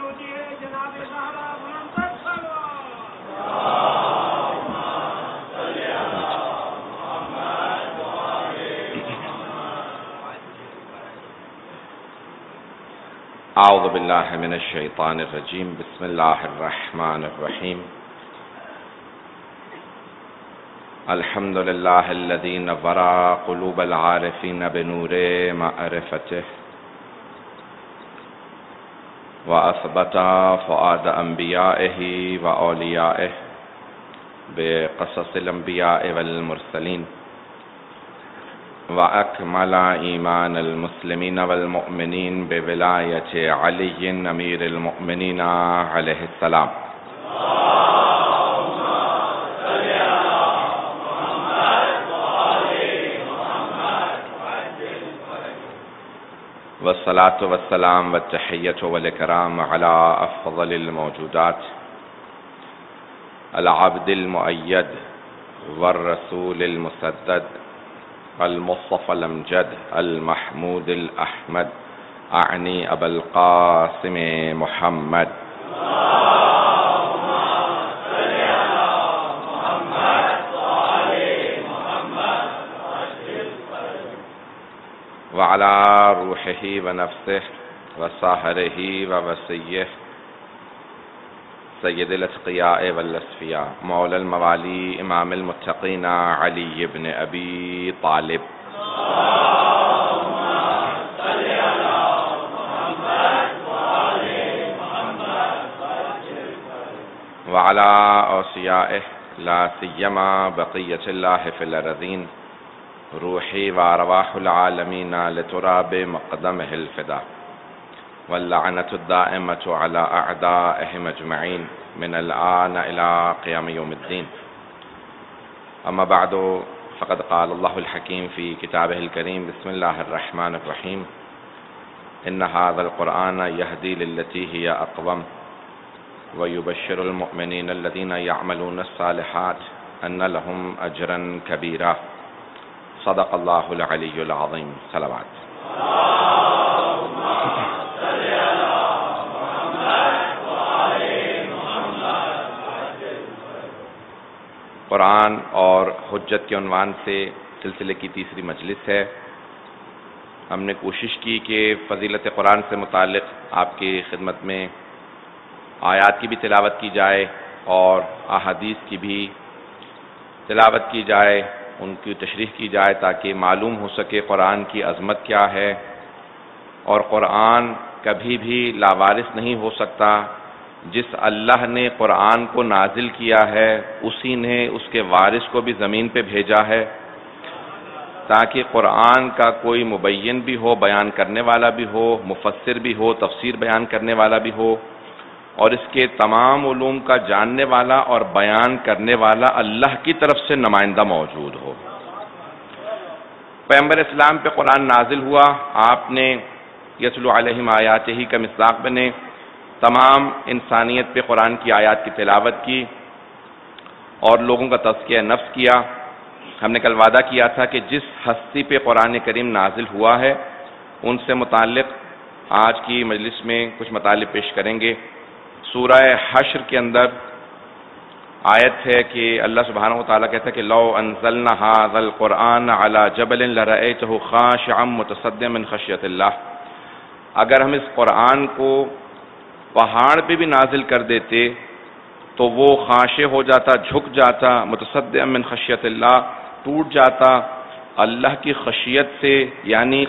اونچی ہے جناب زہرا بلند اعوذ باللہ من الشیطان الرجیم بسم اللہ الرحمن الرحیم الحمد للہ الذی نور قلوب العارفین بنور معرفتہ واثبت فؤاد انبیائہ واولیائہ بقصص الانبیاء والمرسلین وأكمل إيمان المسلمين والمؤمنين بولاية علي أمير المؤمنين عليه السلام والصلاة والسلام والتحية والإكرام على أفضل الموجودات العبد المؤيد والرسول المسدد المصطفى الأمجد المحمود الأحمد أعني أبا القاسم محمد وعلى روحه ونفسه وصاهره ووصيه سید الاتقیاء والاسفیاء مولا الموالی امام المتقین علی بن ابی طالب وعلى اوصیائه لا سیما بقیة اللہ فی الارضین روحی وارواح العالمین لتراب مقدمه الفدا واللعنة الدائمة على أعدائهم أجمعين من الآن إلى قيام يوم الدين أما بعد فقد قال الله الحكيم في كتابه الكريم بسم الله الرحمن الرحيم إن هذا القرآن يهدي للتي هي أقوم ويبشر المؤمنين الذين يعملون الصالحات أن لهم أجرا كبيرا صدق الله العلي العظيم صلوات قرآن اور حجت کے عنوان سے سلسلے کی تیسری مجلس ہے۔ ہم نے کوشش کی کہ فضیلت قرآن سے متعلق آپ کی خدمت میں آیات کی بھی تلاوت کی جائے اور احادیث کی بھی تلاوت کی جائے، ان کی تشریح کی جائے تاکہ معلوم ہو سکے قرآن کی عظمت کیا ہے، اور قرآن کبھی بھی لاوارث نہیں ہو سکتا۔ جس اللہ نے قرآن کو نازل کیا ہے اسی نے اس کے وارث کو بھی زمین پہ بھیجا ہے تاکہ قرآن کا کوئی مبین بھی ہو، بیان کرنے والا بھی ہو، مفسر بھی ہو، تفسیر بیان کرنے والا بھی ہو، اور اس کے تمام علوم کا جاننے والا اور بیان کرنے والا اللہ کی طرف سے نمائندہ موجود ہو۔ پیغمبر اسلام پہ قرآن نازل ہوا، آپ نے یتلو علیہم آیاتہ کا مصداق بنے، تمام انسانیت پہ قرآن کی آیات کی تلاوت کی اور لوگوں کا تزکیہ نفس کیا۔ ہم نے کل وعدہ کیا تھا کہ جس ہستی پہ قرآن کریم نازل ہوا ہے ان سے متعلق آج کی مجلس میں کچھ مطالب پیش کریں گے۔ سورہ حشر کے اندر آیت ہے کہ اللہ سبحانہ وتعالیٰ کہتا ہے کہ لو انزلنا ھذا القرآن علی جبل لرأیتہ خاشعا متصدعا من خشیۃ اللہ، اگر ہم اس قرآن کو پہاڑ پہ بھی نازل کر دیتے تو وہ خاشع ہو جاتا، جھک جاتا، متصدعا من خشیۃ اللہ، ٹوٹ جاتا اللہ کی خشیت سے، یعنی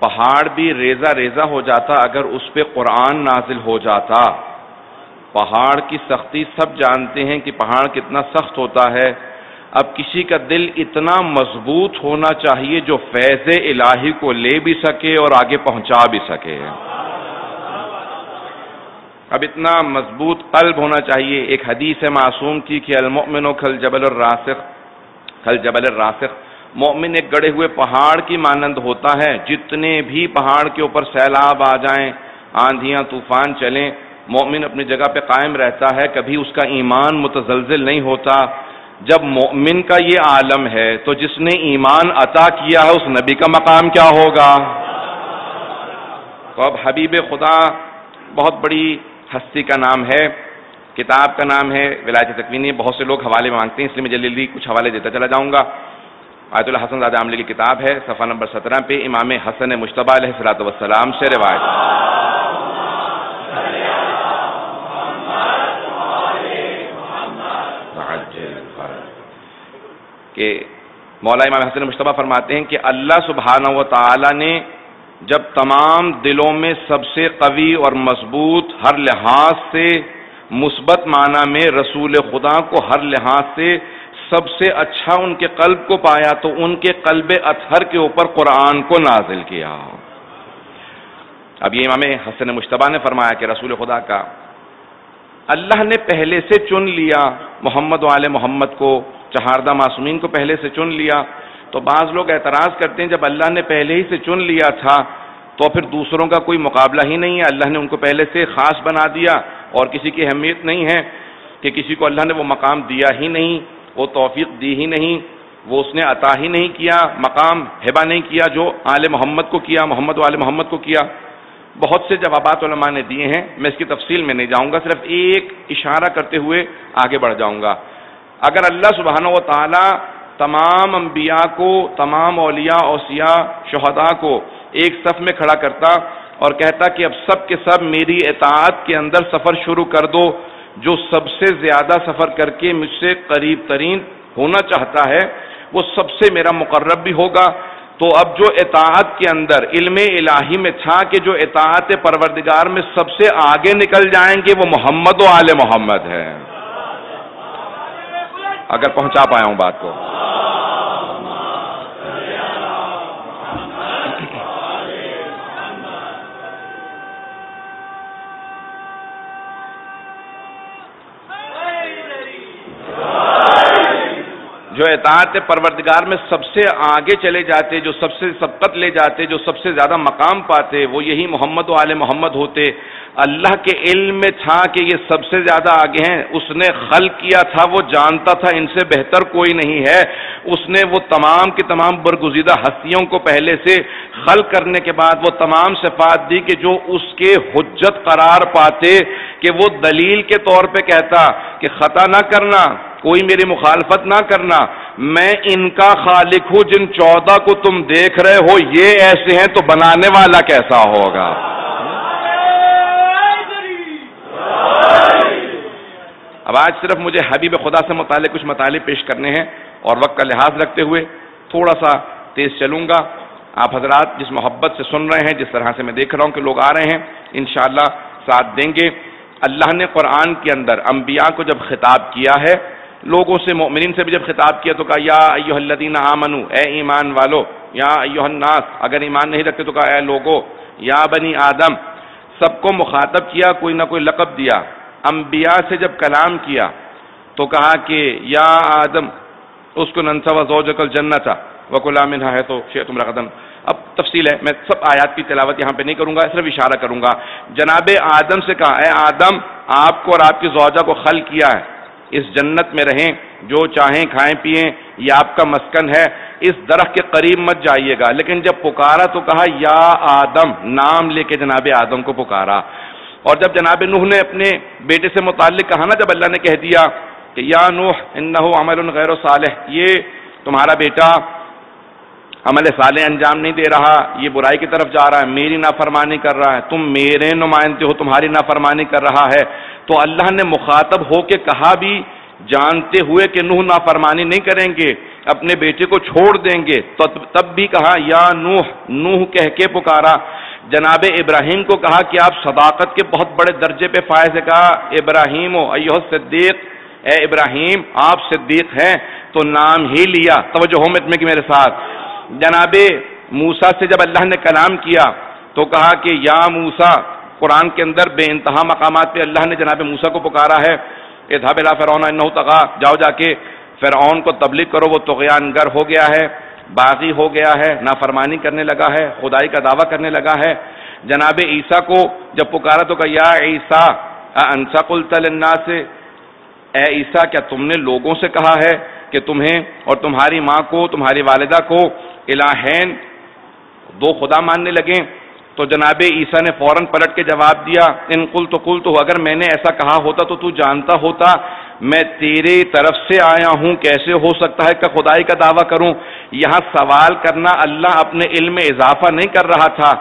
پہاڑ بھی ریزہ ریزہ ہو جاتا اگر اس پہ قرآن نازل ہو جاتا۔ پہاڑ کی سختی سب جانتے ہیں کہ پہاڑ کتنا سخت ہوتا ہے، اب کسی کا دل اتنا مضبوط ہونا چاہیے جو فیض الہی کو لے بھی سکے اور آگے پہنچا بھی سکے۔ اب اتنا مضبوط قلب ہونا چاہیے۔ ایک حدیث ہے معصوم کی کہ المؤمن کالجبل الراسخ، مومن ایک گڑے ہوئے پہاڑ کی مانند ہوتا ہے، جتنے بھی پہاڑ کے اوپر سیلاب آ جائیں، آندھیاں طوفان چلیں، مومن اپنی جگہ پہ قائم رہتا ہے، کبھی اس کا ایمان متزلزل نہیں ہوتا۔ جب مومن کا یہ عالم ہے تو جس نے ایمان عطا کیا ہے اس نبی کا مقام کیا ہوگا؟ تو اب حبیب خدا بہت بڑی ہستی کا نام ہے، کتاب کا نام ہے ولایت تکوینی. بہت سے لوگ حوالے مانگتے ہیں، اس لیے میں جلدی کچھ حوالے دیتا چلا جاؤں گا. آیت اللہ حسن زادہ عاملی کی کتاب ہے، صفحہ نمبر 17 پہ امام حسن مجتبیٰ علیہ الصلوۃ والسلام سے روایت کہ مولا امام حسن مجتبیٰ فرماتے ہیں کہ اللہ سبحانہ و تعالی نے جب تمام دلوں میں سب سے قوی اور مضبوط، ہر لحاظ سے مثبت معنی میں رسول خدا کو ہر لحاظ سے سب سے اچھا ان کے قلب کو پایا تو ان کے قلب اطہر کے اوپر قرآن کو نازل کیا. اب یہ امام حسن مجتبیٰ نے فرمایا کہ رسول خدا کا اللہ نے پہلے سے چن لیا، محمد و آل محمد کو، چہاردہ معصومین کو پہلے سے چن لیا. تو بعض لوگ اعتراض کرتے ہیں جب اللہ نے پہلے ہی سے چن لیا تھا تو پھر دوسروں کا کوئی مقابلہ ہی نہیں ہے، اللہ نے ان کو پہلے سے خاص بنا دیا اور کسی کی اہمیت نہیں ہے کہ کسی کو اللہ نے وہ مقام دیا ہی نہیں، وہ توفیق دی ہی نہیں، وہ اس نے عطا ہی نہیں کیا، مقام ہبہ نہیں کیا جو آل محمد کو کیا، محمد و آل محمد کو کیا. بہت سے جوابات علماء نے دیے ہیں، میں اس کی تفصیل میں نہیں جاؤں گا، صرف ایک اشارہ کرتے ہوئے آگے بڑھ جاؤں گا. اگر اللہ سبحانہ و تعالی تمام انبیاء کو، تمام اولیاء، اوصیاء، شہداء کو ایک صف میں کھڑا کرتا اور کہتا کہ اب سب کے سب میری اطاعت کے اندر سفر شروع کر دو، جو سب سے زیادہ سفر کر کے مجھ سے قریب ترین ہونا چاہتا ہے وہ سب سے میرا مقرب بھی ہوگا. تو اب جو اطاعت کے اندر علم الہی میں تھا کہ جو اطاعت پروردگار میں سب سے آگے نکل جائیں گے وہ محمد و آل محمد ہے. اگر پہنچا پایا ہوں بات کو. جو اطاعت پروردگار میں سب سے آگے چلے جاتے، جو سب سے سبقت لے جاتے، جو سب سے زیادہ مقام پاتے، وہ یہی محمد و آل محمد ہوتے. اللہ کے علم میں تھا کہ یہ سب سے زیادہ آگے ہیں، اس نے خلق کیا تھا، وہ جانتا تھا ان سے بہتر کوئی نہیں ہے. اس نے وہ تمام کی تمام برگزیدہ ہستیوں کو پہلے سے خلق کرنے کے بعد وہ تمام صفات دی کہ جو اس کے حجت قرار پاتے، کہ وہ دلیل کے طور پہ کہتا کہ خطا نہ کرنا، کوئی میری مخالفت نہ کرنا، میں ان کا خالق ہوں، جن 14 کو تم دیکھ رہے ہو یہ ایسے ہیں تو بنانے والا کیسا ہوگا. اب آج صرف مجھے حبیب خدا سے متعلق کچھ مطالب پیش کرنے ہیں اور وقت کا لحاظ رکھتے ہوئے تھوڑا سا تیز چلوں گا. آپ حضرات جس محبت سے سن رہے ہیں، جس طرح سے میں دیکھ رہا ہوں کہ لوگ آ رہے ہیں، انشاءاللہ ساتھ دیں گے. اللہ نے قرآن کے اندر انبیاء کو جب خطاب کیا ہے، لوگوں سے، مومنین سے بھی جب خطاب کیا تو کہا یا ایھا الذین آمنو، اے ایمان والو، یا ایھا الناس، اگر ایمان نہیں رکھتے تو کہا اے لوگو، یا بنی آدم، سب کو مخاطب کیا، کوئی نہ کوئی لقب دیا. انبیاء سے جب کلام کیا تو کہا کہ یا آدم اسکن انت وزوجک الجنۃ وکلا منھا حیث شئتم رغدا. اب تفصیل ہے، میں سب آیات کی تلاوت یہاں پہ نہیں کروں گا، صرف اشارہ کروں گا. جناب آدم سے کہا اے آدم، آپ کو اور آپ کی زوجہ کو خلق کیا ہے، اس جنت میں رہیں، جو چاہیں کھائیں پیئیں، یہ آپ کا مسکن ہے، اس درخت کے قریب مت جائیے گا. لیکن جب پکارا تو کہا یا آدم، نام لے کے جناب آدم کو پکارا. اور جب جناب نوح نے اپنے بیٹے سے متعلق کہا نا، جب اللہ نے کہہ دیا کہ یا نوح انہ عمل غیر صالح، یہ تمہارا بیٹا عمل صالح انجام نہیں دے رہا، یہ برائی کی طرف جا رہا ہے، میری نافرمانی کر رہا ہے، تم میرے نمائندے ہو، تمہاری نافرمانی کر رہا ہے. تو اللہ نے مخاطب ہو کے کہا بھی، جانتے ہوئے کہ نوح نافرمانی نہیں کریں گے، اپنے بیٹے کو چھوڑ دیں گے، تب بھی کہا یا نوح، نوح کہہ کے پکارا. جناب ابراہیم کو کہا کہ آپ صداقت کے بہت بڑے درجے پہ فائز ہے، کہا ابراہیم ایھا الصدیق، اے ابراہیم آپ صدیق ہیں، تو نام ہی لیا. توجہ ہو میں کہ میرے ساتھ. جناب موسیٰ سے جب اللہ نے کلام کیا تو کہا کہ یا موسیٰ، قرآن کے اندر بے انتہا مقامات پہ اللہ نے جناب موسیٰ کو پکارا ہے، اذهب الى فرعون انه طغى، جاؤ جا کے فرعون کو تبلیغ کرو، وہ طغیان گر ہو گیا ہے، باغی ہو گیا ہے، نافرمانی کرنے لگا ہے، خدائی کا دعویٰ کرنے لگا ہے. جناب عیسیٰ کو جب پکارا تو کہا یا عیسیٰ اانت قلت للناس، اے عیسیٰ کیا تم نے لوگوں سے کہا ہے کہ تمہیں اور تمہاری ماں کو، تمہاری والدہ کو الہین، دو خدا ماننے لگیں. تو جناب عیسیٰ نے فوراً پلٹ کے جواب دیا ان قلت اگر میں نے ایسا کہا ہوتا تو تو جانتا ہوتا میں تیرے طرف سے آیا ہوں، کیسے ہو سکتا ہے کہ خدائی کا دعویٰ کروں؟ یہاں سوال کرنا اللہ اپنے علم میں اضافہ نہیں کر رہا تھا،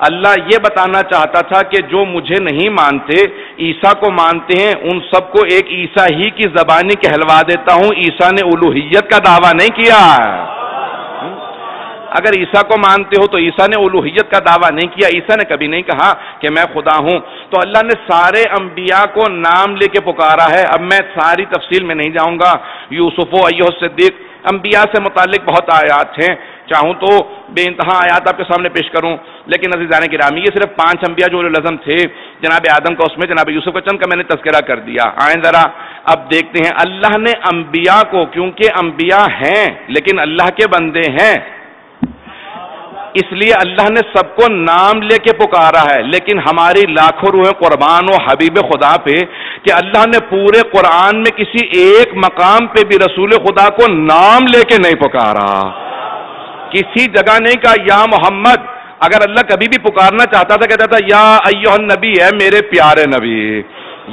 اللہ یہ بتانا چاہتا تھا کہ جو مجھے نہیں مانتے عیسیٰ کو مانتے ہیں ان سب کو ایک عیسیٰ ہی کی زبانی کہلوا دیتا ہوں، عیسیٰ نے الوہیت کا دعویٰ نہیں کیا۔ اگر عیسیٰ کو مانتے ہو تو عیسیٰ نے الوہیت کا دعویٰ نہیں کیا، عیسیٰ نے کبھی نہیں کہا کہ میں خدا ہوں۔ تو اللہ نے سارے انبیاء کو نام لے کے پکارا ہے۔ اب میں ساری تفصیل میں نہیں جاؤں گا، یوسف و ایھا الصدیق، انبیاء سے متعلق بہت آیات ہیں، چاہوں تو بے انتہا آیات آپ کے سامنے پیش کروں، لیکن عزیزان گرامی یہ صرف 5 انبیاء جو اولو العزم تھے، جناب آدم کا اس میں، جناب یوسف کا چند کا میں نے تذکرہ کر دیا۔ آئیں ذرا اب دیکھتے ہیں اللہ نے انبیاء کو، کیونکہ انبیاء ہیں لیکن اللہ کے بندے ہیں، اس لیے اللہ نے سب کو نام لے کے پکارا ہے، لیکن ہماری لاکھوں روحیں قربان و حبیب خدا پہ کہ اللہ نے پورے قرآن میں کسی ایک مقام پہ بھی رسول خدا کو نام لے کے نہیں پکارا، کسی جگہ نہیں کہا یا محمد۔ اگر اللہ کبھی بھی پکارنا چاہتا تھا کہتا تھا یا ایھا النبی ہے میرے پیارے نبی،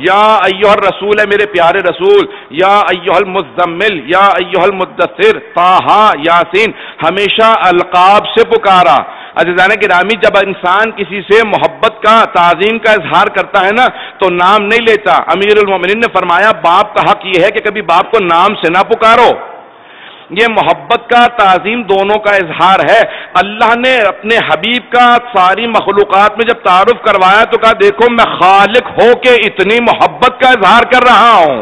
یا ایھا الرسول ہے میرے پیارے رسول، یا ایھا المزمل، یا ایھا المدثر، طٰہٰ، یاسین، ہمیشہ القاب سے پکارا۔ عزیزان گرامی جب انسان کسی سے محبت کا، تعظیم کا اظہار کرتا ہے نا تو نام نہیں لیتا۔ امیر المومنین نے فرمایا باپ کا حق یہ ہے کہ کبھی باپ کو نام سے نہ پکارو، یہ محبت کا، تعظیم دونوں کا اظہار ہے۔ اللہ نے اپنے حبیب کا ساری مخلوقات میں جب تعارف کروایا تو کہا دیکھو میں خالق ہو کے اتنی محبت کا اظہار کر رہا ہوں،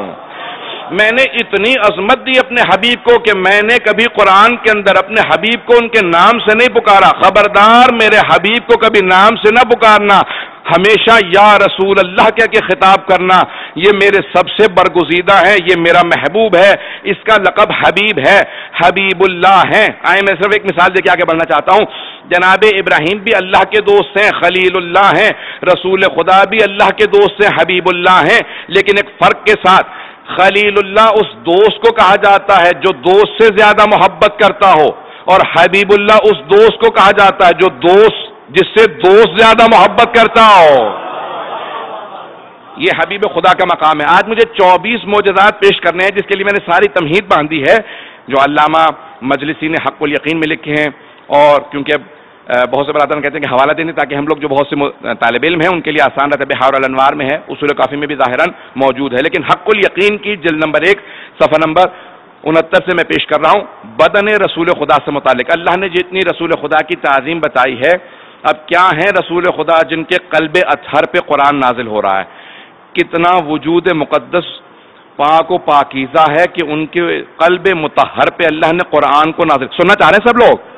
میں نے اتنی عظمت دی اپنے حبیب کو کہ میں نے کبھی قرآن کے اندر اپنے حبیب کو ان کے نام سے نہیں پکارا۔ خبردار میرے حبیب کو کبھی نام سے نہ پکارنا، ہمیشہ یا رسول اللہ کہہ کے خطاب کرنا۔ یہ میرے سب سے برگزیدہ ہے، یہ میرا محبوب ہے، اس کا لقب حبیب ہے، حبیب اللہ ہے۔ آئیں میں صرف ایک مثال دے کے آگے بڑھنا چاہتا ہوں۔ جناب ابراہیم بھی اللہ کے دوست ہیں، خلیل اللہ ہیں، رسول خدا بھی اللہ کے دوست ہیں، حبیب اللہ ہیں، لیکن ایک فرق کے ساتھ، خلیل اللہ اس دوست کو کہا جاتا ہے جو دوست سے زیادہ محبت کرتا ہو، اور حبیب اللہ اس دوست کو کہا جاتا ہے جو دوست جس سے دوست زیادہ محبت کرتا ہو۔ یہ حبیب خدا کا مقام ہے۔ آج مجھے 24 معجزات پیش کرنے ہیں جس کے لیے میں نے ساری تمہید باندھی ہے جو علامہ مجلسی نے حق الیقین میں لکھے ہیں، اور کیونکہ بہت سے برادران کہتے ہیں کہ حوالہ دینے تاکہ ہم لوگ جو بہت سے طالب علم ہیں ان کے لیے آسان رہتا ہے۔ بحار الانوار میں ہے، اصول کافی میں بھی ظاہراً موجود ہے، لیکن حق الیقین کی جلد نمبر 1 صفحہ نمبر 69 سے میں پیش کر رہا ہوں۔ بدن رسول خدا سے متعلق اللہ نے جتنی رسول خدا کی تعظیم بتائی ہے، اب کیا ہیں رسول خدا جن کے قلب اطہر پہ قرآن نازل ہو رہا ہے، کتنا وجود مقدس پاک و پاکیزہ ہے کہ ان کے قلب مطہر پہ اللہ نے قرآن کو نازل۔ سننا چاہ رہے ہیں سب لوگ؟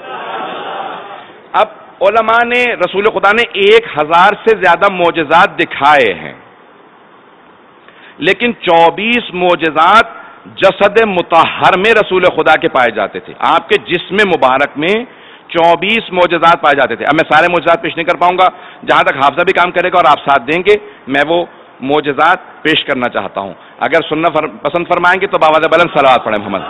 اب علماء نے، رسول خدا نے 1000 سے زیادہ معجزات دکھائے ہیں، لیکن 24 معجزات جسد مطہر میں رسول خدا کے پائے جاتے تھے۔ آپ کے جسم مبارک میں 24 معجزات پائے جاتے تھے۔ اب میں سارے معجزات پیش نہیں کر پاؤں گا، جہاں تک حافظہ بھی کام کرے گا اور آپ ساتھ دیں گے میں وہ معجزات پیش کرنا چاہتا ہوں۔ اگر سننا پسند فرمائیں گے تو باوجہ بلند صلوات پڑھیں محمد۔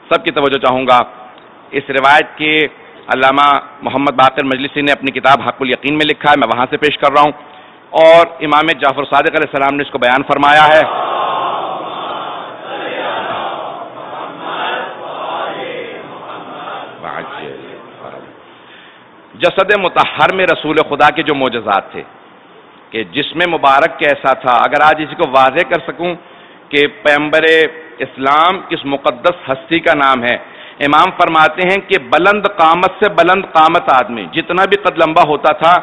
سب کی توجہ چاہوں گا، اس روایت کے علامہ محمد باقر مجلسی نے اپنی کتاب حق الیقین میں لکھا ہے، میں وہاں سے پیش کر رہا ہوں، اور امام جعفر صادق علیہ السلام نے اس کو بیان فرمایا ہے۔ جسد مطہر میں رسول خدا کے جو معجزات تھے کہ جسم مبارک کیسا تھا، اگر آج اسی کو واضح کر سکوں کہ پیغمبر اسلام کس مقدس ہستی کا نام ہے۔ امام فرماتے ہیں کہ بلند قامت سے بلند قامت آدمی جتنا بھی قد لمبا ہوتا تھا،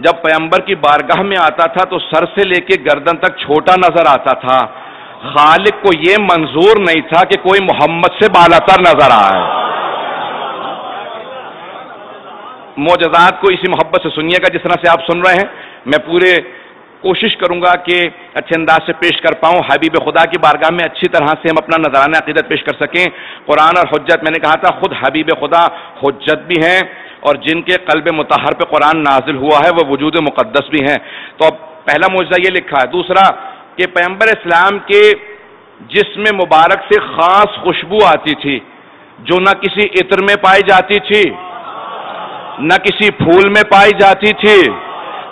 جب پیغمبر کی بارگاہ میں آتا تھا تو سر سے لے کے گردن تک چھوٹا نظر آتا تھا۔ خالق کو یہ منظور نہیں تھا کہ کوئی محمد سے بالاتر نظر آئے۔ معجزات کو اسی محبت سے سنیے گا جس طرح سے آپ سن رہے ہیں۔ میں پورے کوشش کروں گا کہ اچھے انداز سے پیش کر پاؤں، حبیب خدا کی بارگاہ میں اچھی طرح سے ہم اپنا نذرانہ عقیدت پیش کر سکیں۔ قرآن اور حجت، میں نے کہا تھا خود حبیب خدا حجت بھی ہیں، اور جن کے قلب مطہر پہ قرآن نازل ہوا ہے وہ وجود مقدس بھی ہیں۔ تو اب پہلا معجزہ یہ لکھا ہے۔ دوسرا کہ پیغمبر اسلام کے جسم مبارک سے خاص خوشبو آتی تھی جو نہ کسی عطر میں پائی جاتی تھی، نہ کسی پھول میں پائی جاتی تھی،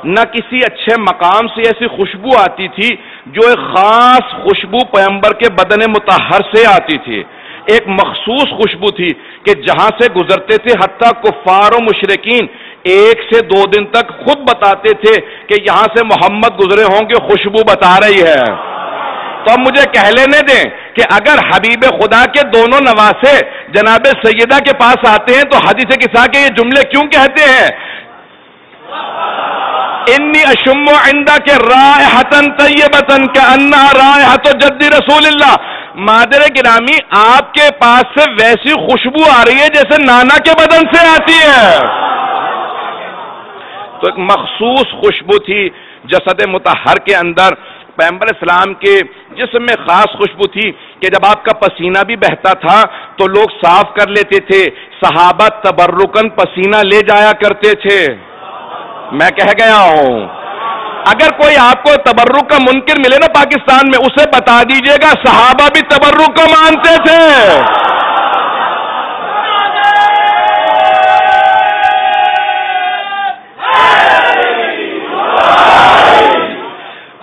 نہ کسی اچھے مقام سے ایسی خوشبو آتی تھی، جو ایک خاص خوشبو پیغمبر کے بدن مطہر سے آتی تھی۔ ایک مخصوص خوشبو تھی کہ جہاں سے گزرتے تھے حتیٰ کفار و مشرکین 1 سے 2 دن تک خود بتاتے تھے کہ یہاں سے محمد گزرے ہوں گے، خوشبو بتا رہی ہے۔ تو اب مجھے کہہ لینے دیں کہ اگر حبیب خدا کے دونوں نواسے جناب سیدہ کے پاس آتے ہیں تو حدیث قصہ کے یہ جملے کیوں کہتے ہیں؟ انی اشم عندک رائحۃ طیبۃ کأنہا رائحۃ جد رسول اللہ۔ مادر گرامی، آپ کے پاس سے ویسی خوشبو آ رہی ہے جیسے نانا کے بدن سے آتی ہے۔ تو ایک مخصوص خوشبو تھی جسد مطہر کے اندر، پیغمبر اسلام کے جسم میں خاص خوشبو تھی کہ جب آپ کا پسینہ بھی بہتا تھا تو لوگ صاف کر لیتے تھے، صحابہ تبرکن پسینہ لے جایا کرتے تھے۔ میں کہہ گیا ہوں، اگر کوئی آپ کو تبرک کا منکر ملے نا پاکستان میں، اسے بتا دیجئے گا صحابہ بھی تبرک کو مانتے تھے۔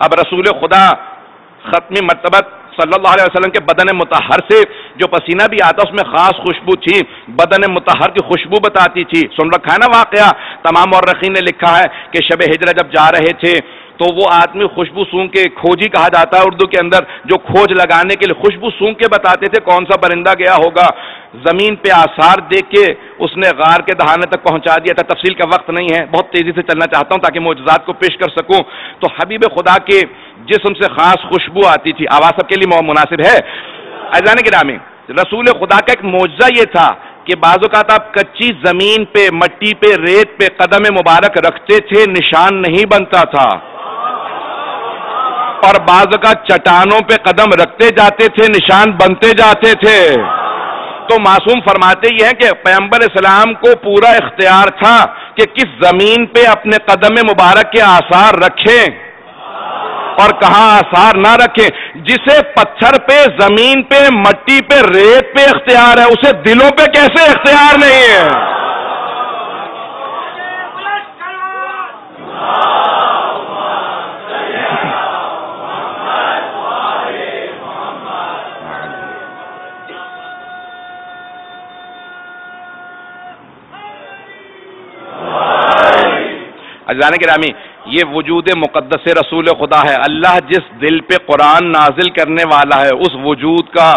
اب رسول خدا ختمی مرتبہ صلی اللہ علیہ وسلم کے بدن مطہر سے جو پسینہ بھی آتا اس میں خاص خوشبو تھی، بدن مطہر کی خوشبو بتاتی تھی۔ سن رکھا ہے نا واقعہ، تمام مورخین نے لکھا ہے کہ شب ہجرہ جب جا رہے تھے تو وہ آدمی خوشبو سونگ کے، کھوجی کہا جاتا ہے اردو کے اندر، جو کھوج لگانے کے لیے خوشبو سونگ کے بتاتے تھے کون سا پرندہ گیا ہوگا۔ زمین پہ آثار دیکھ کے اس نے غار کے دہانے تک پہنچا دیا تھا۔ تفصیل کا وقت نہیں ہے، بہت تیزی سے چلنا چاہتا ہوں تاکہ معجزات کو پیش کر سکوں۔ تو حبیب خدا کے جسم سے خاص خوشبو آتی تھی۔ آواز سب کے لیے مناسب ہے؟ عزیزان گرامی، رسول خدا کا ایک معجزہ یہ تھا کہ بعض اوقات آپ کچی زمین پہ، مٹی پہ، ریت پہ قدم مبارک رکھتے تھے، نشان نہیں بنتا تھا، اور بعض اوقات چٹانوں پہ قدم رکھتے جاتے تھے، نشان بنتے جاتے تھے۔ تو معصوم فرماتے یہ ہیں کہ پیغمبر اسلام کو پورا اختیار تھا کہ کس زمین پہ اپنے قدم مبارک کے آثار رکھیں اور کہاں آثار نہ رکھیں۔ جسے پتھر پہ، زمین پہ، مٹی پہ، ریت پہ اختیار ہے، اسے دلوں پہ کیسے اختیار نہیں ہے؟ عزیزان گرامی، یہ وجود مقدس رسول خدا ہے۔ اللہ جس دل پہ قرآن نازل کرنے والا ہے، اس وجود کا،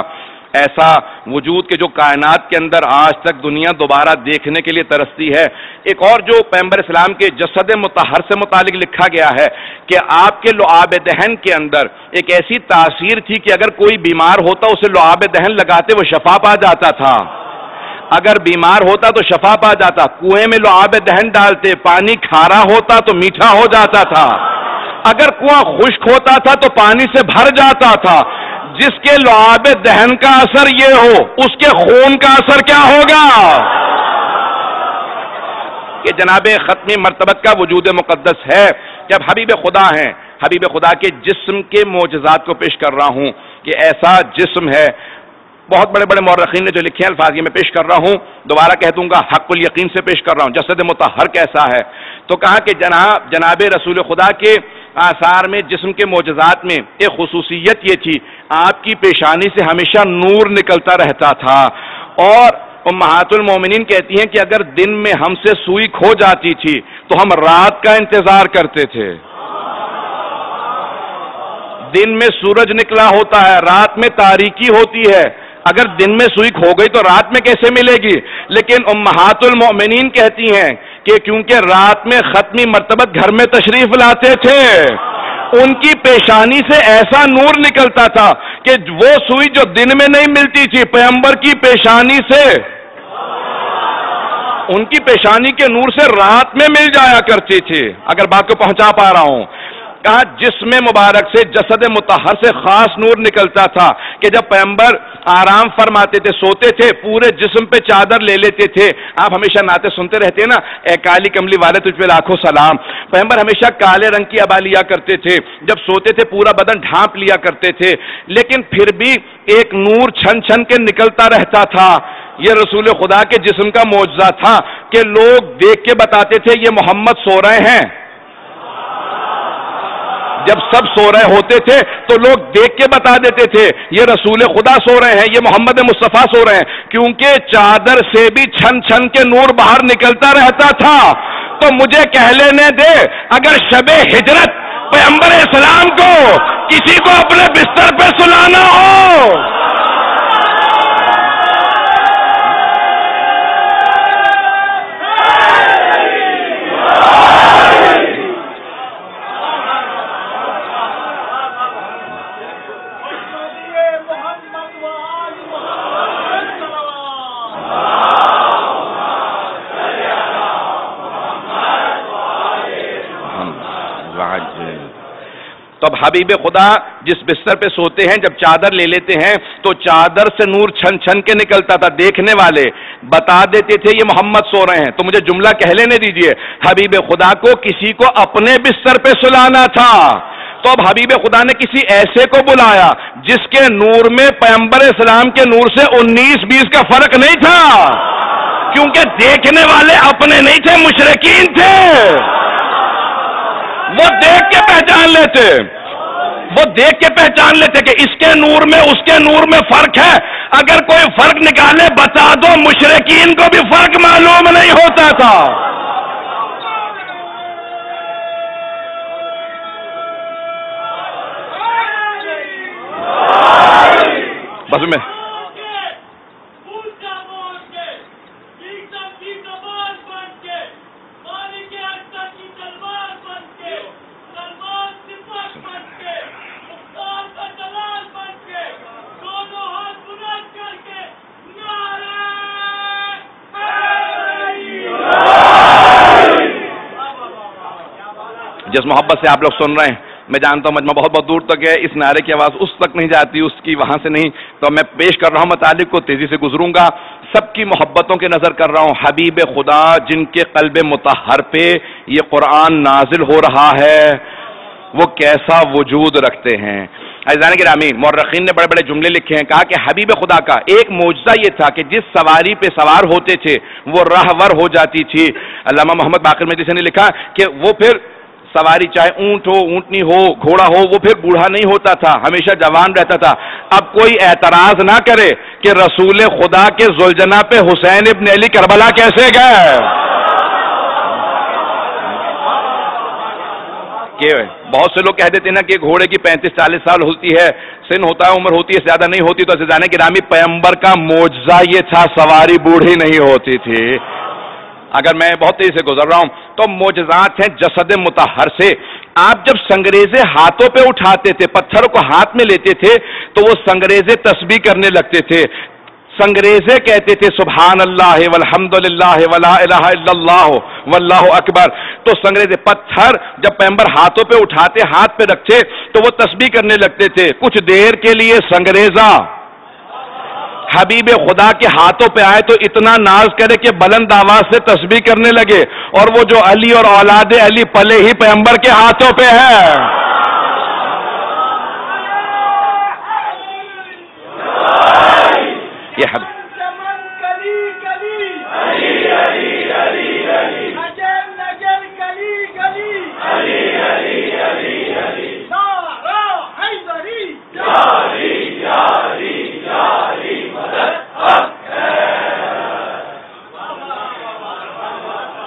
ایسا وجود کے جو کائنات کے اندر آج تک دنیا دوبارہ دیکھنے کے لیے ترستی ہے۔ ایک اور جو پیغمبر اسلام کے جسد مطہر سے متعلق لکھا گیا ہے کہ آپ کے لعاب دہن کے اندر ایک ایسی تاثیر تھی کہ اگر کوئی بیمار ہوتا اسے لعاب دہن لگاتے وہ شفا پا جاتا تھا۔ اگر بیمار ہوتا تو شفا پا جاتا۔ کنویں میں لعاب دہن ڈالتے، پانی کھارا ہوتا تو میٹھا ہو جاتا تھا۔ اگر کنواں خشک ہوتا تھا تو پانی سے بھر جاتا تھا۔ جس کے لعاب دہن کا اثر یہ ہو، اس کے خون کا اثر کیا ہوگا؟ یہ جناب ختمی مرتبت کا وجود مقدس ہے کہ اب حبیب خدا ہیں، حبیب خدا کے جسم کے معجزات کو پیش کر رہا ہوں کہ ایسا جسم ہے۔ بہت بڑے بڑے مورخین نے جو لکھے ہیں الفاظ یہ میں پیش کر رہا ہوں، دوبارہ کہہ دوں گا، حق الیقین سے پیش کر رہا ہوں۔ جسد مطہر کیسا ہے؟ تو کہا کہ جناب رسول خدا کے آثار میں، جسم کے معجزات میں ایک خصوصیت یہ تھی، آپ کی پیشانی سے ہمیشہ نور نکلتا رہتا تھا۔ اور امہات المومنین کہتی ہیں کہ اگر دن میں ہم سے سوئی کھو جاتی تھی تو ہم رات کا انتظار کرتے تھے۔ دن میں سورج نکلا ہوتا ہے، رات میں تاریکی ہوتی ہے، اگر دن میں سوئی کھو گئی تو رات میں کیسے ملے گی؟ لیکن امہات المؤمنین کہتی ہیں کہ کیونکہ رات میں ختمی مرتبت گھر میں تشریف لاتے تھے، ان کی پیشانی سے ایسا نور نکلتا تھا کہ وہ سوئی جو دن میں نہیں ملتی تھی، پیغمبر کی پیشانی سے، ان کی پیشانی کے نور سے رات میں مل جایا کرتی تھی۔ اگر بات کو پہنچا پا رہا ہوں، کہا جسم مبارک سے، جسد مطہر سے خاص نور نکلتا تھا کہ جب پیغمبر آرام فرماتے تھے، سوتے تھے، پورے جسم پہ چادر لے لیتے تھے. آپ ہمیشہ نعتیں سنتے رہتے ہیں نا، اے کالی کملی والے تجھ پہ لاکھوں سلام. پیغمبر ہمیشہ کالے رنگ کی عبا لیا کرتے تھے، جب سوتے تھے پورا بدن ڈھانپ لیا کرتے تھے، لیکن پھر بھی ایک نور چھن چھن کے نکلتا رہتا تھا. یہ رسول خدا کے جسم کا معجزہ تھا کہ لوگ دیکھ کے بتاتے تھے یہ محمد سو رہے ہیں. جب سب سو رہے ہوتے تھے تو لوگ دیکھ کے بتا دیتے تھے یہ رسول خدا سو رہے ہیں، یہ محمد مصطفیٰ سو رہے ہیں، کیونکہ چادر سے بھی چھن چھن کے نور باہر نکلتا رہتا تھا. تو مجھے کہہ لینے دے، اگر شب ہجرت پیغمبر اسلام کو کسی کو اپنے بستر پہ سلانا ہو، تو اب حبیب خدا جس بستر پہ سوتے ہیں جب چادر لے لیتے ہیں تو چادر سے نور چھن چھن کے نکلتا تھا. دیکھنے والے بتا دیتے تھے یہ محمد سو رہے ہیں. تو مجھے جملہ کہہ لینے دیجئے، حبیب خدا کو کسی کو اپنے بستر پہ سلانا تھا. تو اب حبیب خدا نے کسی ایسے کو بلایا جس کے نور میں پیغمبر اسلام کے نور سے 19-20 کا فرق نہیں تھا، کیونکہ دیکھنے والے اپنے نہیں تھے، مشرکین تھے. وہ دیکھ کے پہچان لیتے، وہ دیکھ کے پہچان لیتے کہ اس کے نور میں اس کے نور میں فرق ہے. اگر کوئی فرق نکالے بتا دو، مشرکین کو بھی فرق معلوم نہیں ہوتا تھا. بس میں جس محبت سے آپ لوگ سن رہے ہیں، میں جانتا ہوں مجمع بہت بہت دور تک ہے، اس نعرے کی آواز اس تک نہیں جاتی، اس کی وہاں سے نہیں، تو میں پیش کر رہا ہوں مطالب کو، تیزی سے گزروں گا. سب کی محبتوں کے نظر کر رہا ہوں. حبیب خدا جن کے قلب مطہر پہ یہ قرآن نازل ہو رہا ہے وہ کیسا وجود رکھتے ہیں. عزیزان گرامی، مورخین نے بڑے بڑے جملے لکھے ہیں. کہا کہ حبیب خدا کا ایک معجزہ یہ تھا کہ جس سواری پہ سوار ہوتے تھے وہ راہور ہو جاتی تھی. علامہ محمد باقر مجلسی نے لکھا کہ وہ پھر سواری چاہے اونٹ ہو، اونٹنی ہو، گھوڑا ہو، وہ پھر بوڑھا نہیں ہوتا تھا، ہمیشہ جوان رہتا تھا. اب کوئی اعتراض نہ کرے کہ رسول خدا کے ذوالجناح پہ حسین ابن علی کربلا کیسے گئے. کہ بہت سے لوگ کہہ دیتے ہیں نا کہ گھوڑے کی 35-40 سال ہوتی ہے، سن ہوتا ہے، عمر ہوتی ہے، زیادہ نہیں ہوتی. تو عزیزان گرامی، پیغمبر کا معجزہ یہ تھا سواری بوڑھی نہیں ہوتی تھی. اگر میں بہت تیزی سے گزر رہا ہوں تو معجزات ہیں جسد مطہر سے. آپ جب سنگریزے ہاتھوں پہ اٹھاتے تھے، پتھروں کو ہاتھ میں لیتے تھے تو وہ سنگریزے تسبیح کرنے لگتے تھے. سنگریزے کہتے تھے سبحان اللہ والحمد للہ ولا الہ الا اللہ واللہ اکبر. تو سنگریزے پتھر جب پیغمبر ہاتھوں پہ اٹھاتے، ہاتھ پہ رکھتے تو وہ تسبیح کرنے لگتے تھے. کچھ دیر کے لیے سنگریزہ حبیب خدا کے ہاتھوں پہ آئے تو اتنا ناز کرے کہ بلند آواز سے تسبیح کرنے لگے. اور وہ جو علی اور اولاد علی پلے ہی پیغمبر کے ہاتھوں پہ ہے. یہ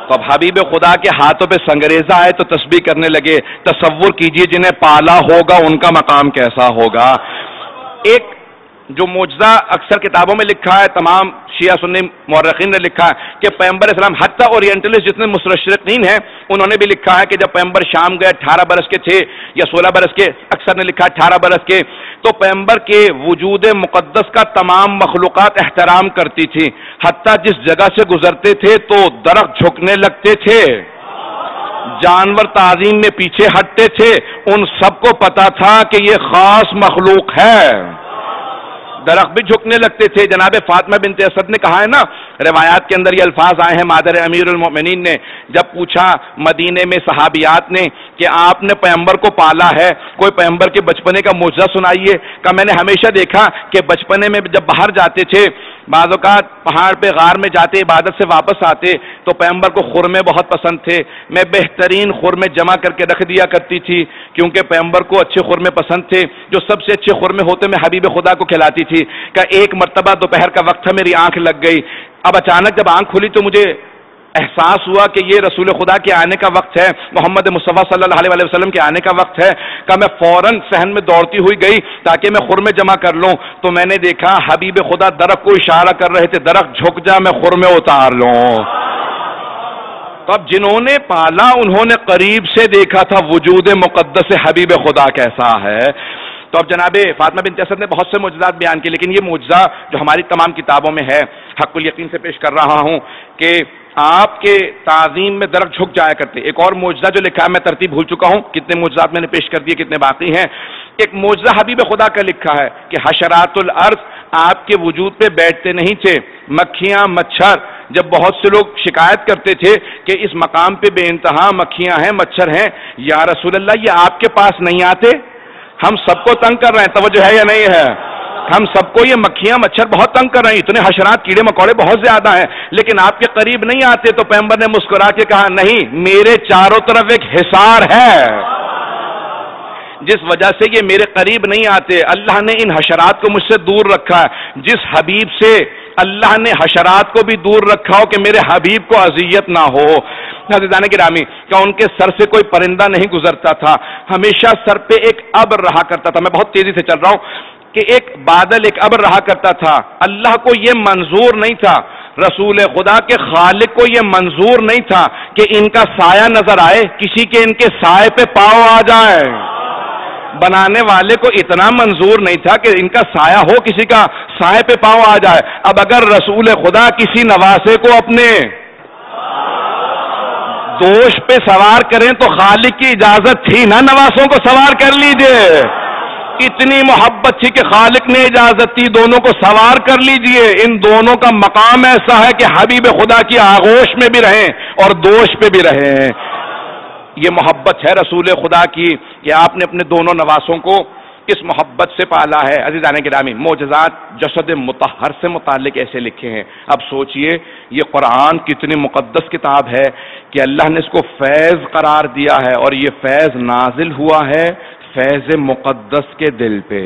تو اب حبیب خدا کے ہاتھوں پہ سنگریزہ آئے تو تسبیح کرنے لگے. تصور کیجئے جنہیں پالا ہوگا ان کا مقام کیسا ہوگا. ایک جو معجزہ اکثر کتابوں میں لکھا ہے، تمام شیعہ سنی مورخین نے لکھا ہے کہ پیغمبر اسلام، حتیٰ اورینٹلسٹ جتنے مستشرقین ہیں انہوں نے بھی لکھا ہے کہ جب پیغمبر شام گئے 18 برس کے تھے یا 16 برس کے، اکثر نے لکھا 18 برس کے، تو پیغمبر کے وجود مقدس کا تمام مخلوقات احترام کرتی تھی. حتیٰ جس جگہ سے گزرتے تھے تو درخت جھکنے لگتے تھے. جانور تعظیم میں پیچھے ہٹتے تھے، ان سب کو پتا تھا کہ یہ خاص مخلوق ہے، درخت بھی جھکنے لگتے تھے۔ جناب فاطمہ بنت اسد نے کہا ہے نا، روایات کے اندر یہ الفاظ آئے ہیں مادر امیر المؤمنین نے، جب پوچھا مدینے میں صحابیات نے کہ آپ نے پیغمبر کو پالا ہے، کوئی پیغمبر کے بچپنے کا معجزہ سنائیے۔ کہ میں نے ہمیشہ دیکھا کہ بچپنے میں جب باہر جاتے تھے، بعض اوقات پہاڑ پہ غار میں جاتے، عبادت سے واپس آتے تو پیغمبر کو خرمے بہت پسند تھے، میں بہترین خرمے جمع کر کے رکھ دیا کرتی تھی، کیونکہ پیغمبر کو اچھے خرمے پسند تھے، جو سب سے اچھے خرمے ہوتے میں حبیب خدا کو کھلاتی تھی۔ کہ ایک مرتبہ دوپہر کا وقت تھا، میری آنکھ لگ گئی، اب اچانک جب آنکھ کھلی تو مجھے احساس ہوا کہ یہ رسول خدا کے آنے کا وقت ہے، محمد مصطفیٰ صلی اللہ علیہ وسلم کے آنے کا وقت ہے۔ کہ میں فوراً صحن میں دوڑتی ہوئی گئی تاکہ میں خرمے جمع کر لوں، تو میں نے دیکھا حبیب خدا درخت کو اشارہ کر رہے تھے، درخت جھک جا میں خرمے اتار لوں۔ تو اب جنہوں نے پالا انہوں نے قریب سے دیکھا تھا وجود مقدس حبیب خدا کیسا ہے۔ تو اب جناب فاطمہ بنت اسد نے بہت سے معجزات بیان کیے، لیکن یہ معجزہ جو ہماری تمام کتابوں میں ہے، حق الیقین سے پیش کر رہا ہوں کہ آپ کے تعظیم میں درخت جھک جایا کرتے۔ ایک اور معجزہ جو لکھا ہے، میں ترتیب بھول چکا ہوں، کتنے معجزات میں نے پیش کر دیے، کتنے باقی ہیں۔ ایک معجزہ حبیب خدا کا لکھا ہے کہ حشرات الارض آپ کے وجود پہ بیٹھتے نہیں تھے، مکھیاں مچھر، جب بہت سے لوگ شکایت کرتے تھے کہ اس مقام پہ بے انتہا مکھیاں ہیں مچھر ہیں، یا رسول اللہ یہ آپ کے پاس نہیں آتے؟ ہم سب کو تنگ کر رہے ہیں، توجہ ہے یا نہیں ہے؟ ہم سب کو یہ مکھیاں مچھر بہت تنگ کر رہے ہیں، اتنے حشرات کیڑے مکوڑے بہت زیادہ ہیں، لیکن آپ کے قریب نہیں آتے۔ تو پیغمبر نے مسکرا کے کہا نہیں، میرے چاروں طرف ایک حصار ہے جس وجہ سے یہ میرے قریب نہیں آتے۔ اللہ نے ان حشرات کو مجھ سے دور رکھا ہے، جس حبیب سے اللہ نے حشرات کو بھی دور رکھا ہو کہ میرے حبیب کو اذیت نہ ہو۔ عزیزان گرامی، کیا ان کے سر سے کوئی پرندہ نہیں گزرتا تھا؟ ہمیشہ سر پہ ایک ابر رہا کرتا تھا۔ میں بہت تیزی سے چل رہا ہوں کہ ایک بادل، ایک ابر رہا کرتا تھا۔ اللہ کو یہ منظور نہیں تھا، رسول خدا کے خالق کو یہ منظور نہیں تھا کہ ان کا سایہ نظر آئے، کسی کے ان کے سائے پہ پاؤں آ جائے۔ بنانے والے کو اتنا منظور نہیں تھا کہ ان کا سایہ ہو، کسی کا سائے پہ پاؤں آ جائے۔ اب اگر رسول خدا کسی نواسے کو اپنے دوش پہ سوار کریں تو خالق کی اجازت تھی نا نواسوں کو سوار کر لیجئے، اتنی محبت تھی کہ خالق نے اجازت دی دونوں کو سوار کر لیجئے۔ ان دونوں کا مقام ایسا ہے کہ حبیب خدا کی آغوش میں بھی رہیں اور دوش پہ بھی رہیں۔ یہ محبت ہے رسول خدا کی کہ آپ نے اپنے دونوں نواسوں کو اس محبت سے پالا ہے۔ عزیزان گرامی، معجزات جسد مطہر سے متعلق ایسے لکھے ہیں۔ اب سوچئے یہ قرآن کتنی مقدس کتاب ہے کہ اللہ نے اس کو فیض قرار دیا ہے، اور یہ فیض نازل ہوا ہے فیض مقدس کے دل پہ۔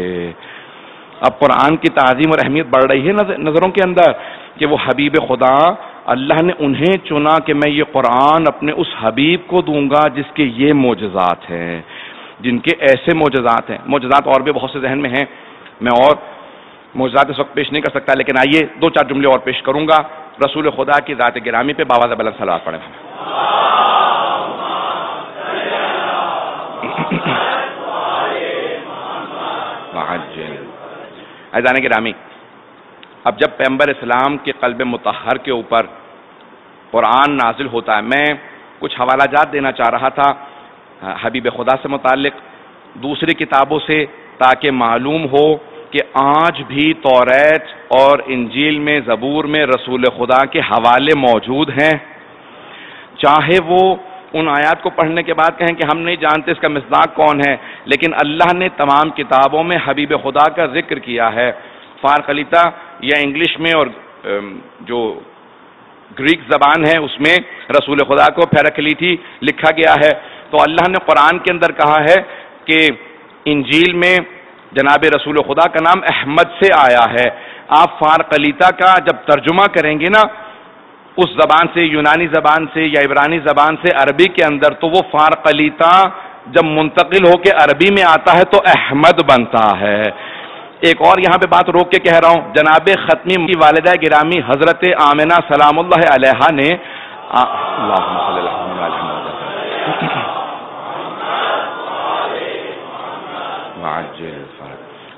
اب قرآن کی تعظیم اور اہمیت بڑھ رہی ہے نظروں کے اندر کہ وہ حبیب خدا، اللہ نے انہیں چنا کہ میں یہ قرآن اپنے اس حبیب کو دوں گا جس کے یہ معجزات ہیں، جن کے ایسے معجزات ہیں۔ معجزات اور بھی بہت سے ذہن میں ہیں، میں اور معجزات اس وقت پیش نہیں کر سکتا، لیکن آئیے 2-4 جملے اور پیش کروں گا رسول خدا کی ذات گرامی پہ۔ باواز بلند صلوات پڑھیں۔ عزیزان گرامی، اب جب پیغمبر اسلام کے قلب مطہر کے اوپر قرآن نازل ہوتا ہے، میں کچھ حوالہ جات دینا چاہ رہا تھا حبیب خدا سے متعلق دوسری کتابوں سے، تاکہ معلوم ہو کہ آج بھی توریت اور انجیل میں، زبور میں رسول خدا کے حوالے موجود ہیں، چاہے وہ ان آیات کو پڑھنے کے بعد کہیں کہ ہم نہیں جانتے اس کا مصداق کون ہے، لیکن اللہ نے تمام کتابوں میں حبیب خدا کا ذکر کیا ہے۔ فارقلیتا یا انگلش میں اور جو گریک زبان ہے اس میں رسول خدا کو پیراکلیٹی لکھا گیا ہے۔ تو اللہ نے قرآن کے اندر کہا ہے کہ انجیل میں جناب رسول خدا کا نام احمد سے آیا ہے۔ آپ فارقلیتا کا جب ترجمہ کریں گے نا اس زبان سے، یونانی زبان سے یا عبرانی زبان سے عربی کے اندر، تو وہ فارقلیتا جب منتقل ہو کے عربی میں آتا ہے تو احمد بنتا ہے۔ ایک اور یہاں پہ بات روک کے کہہ رہا ہوں، جناب ختمی کی والدہ گرامی حضرت آمنہ سلام اللہ علیہا نے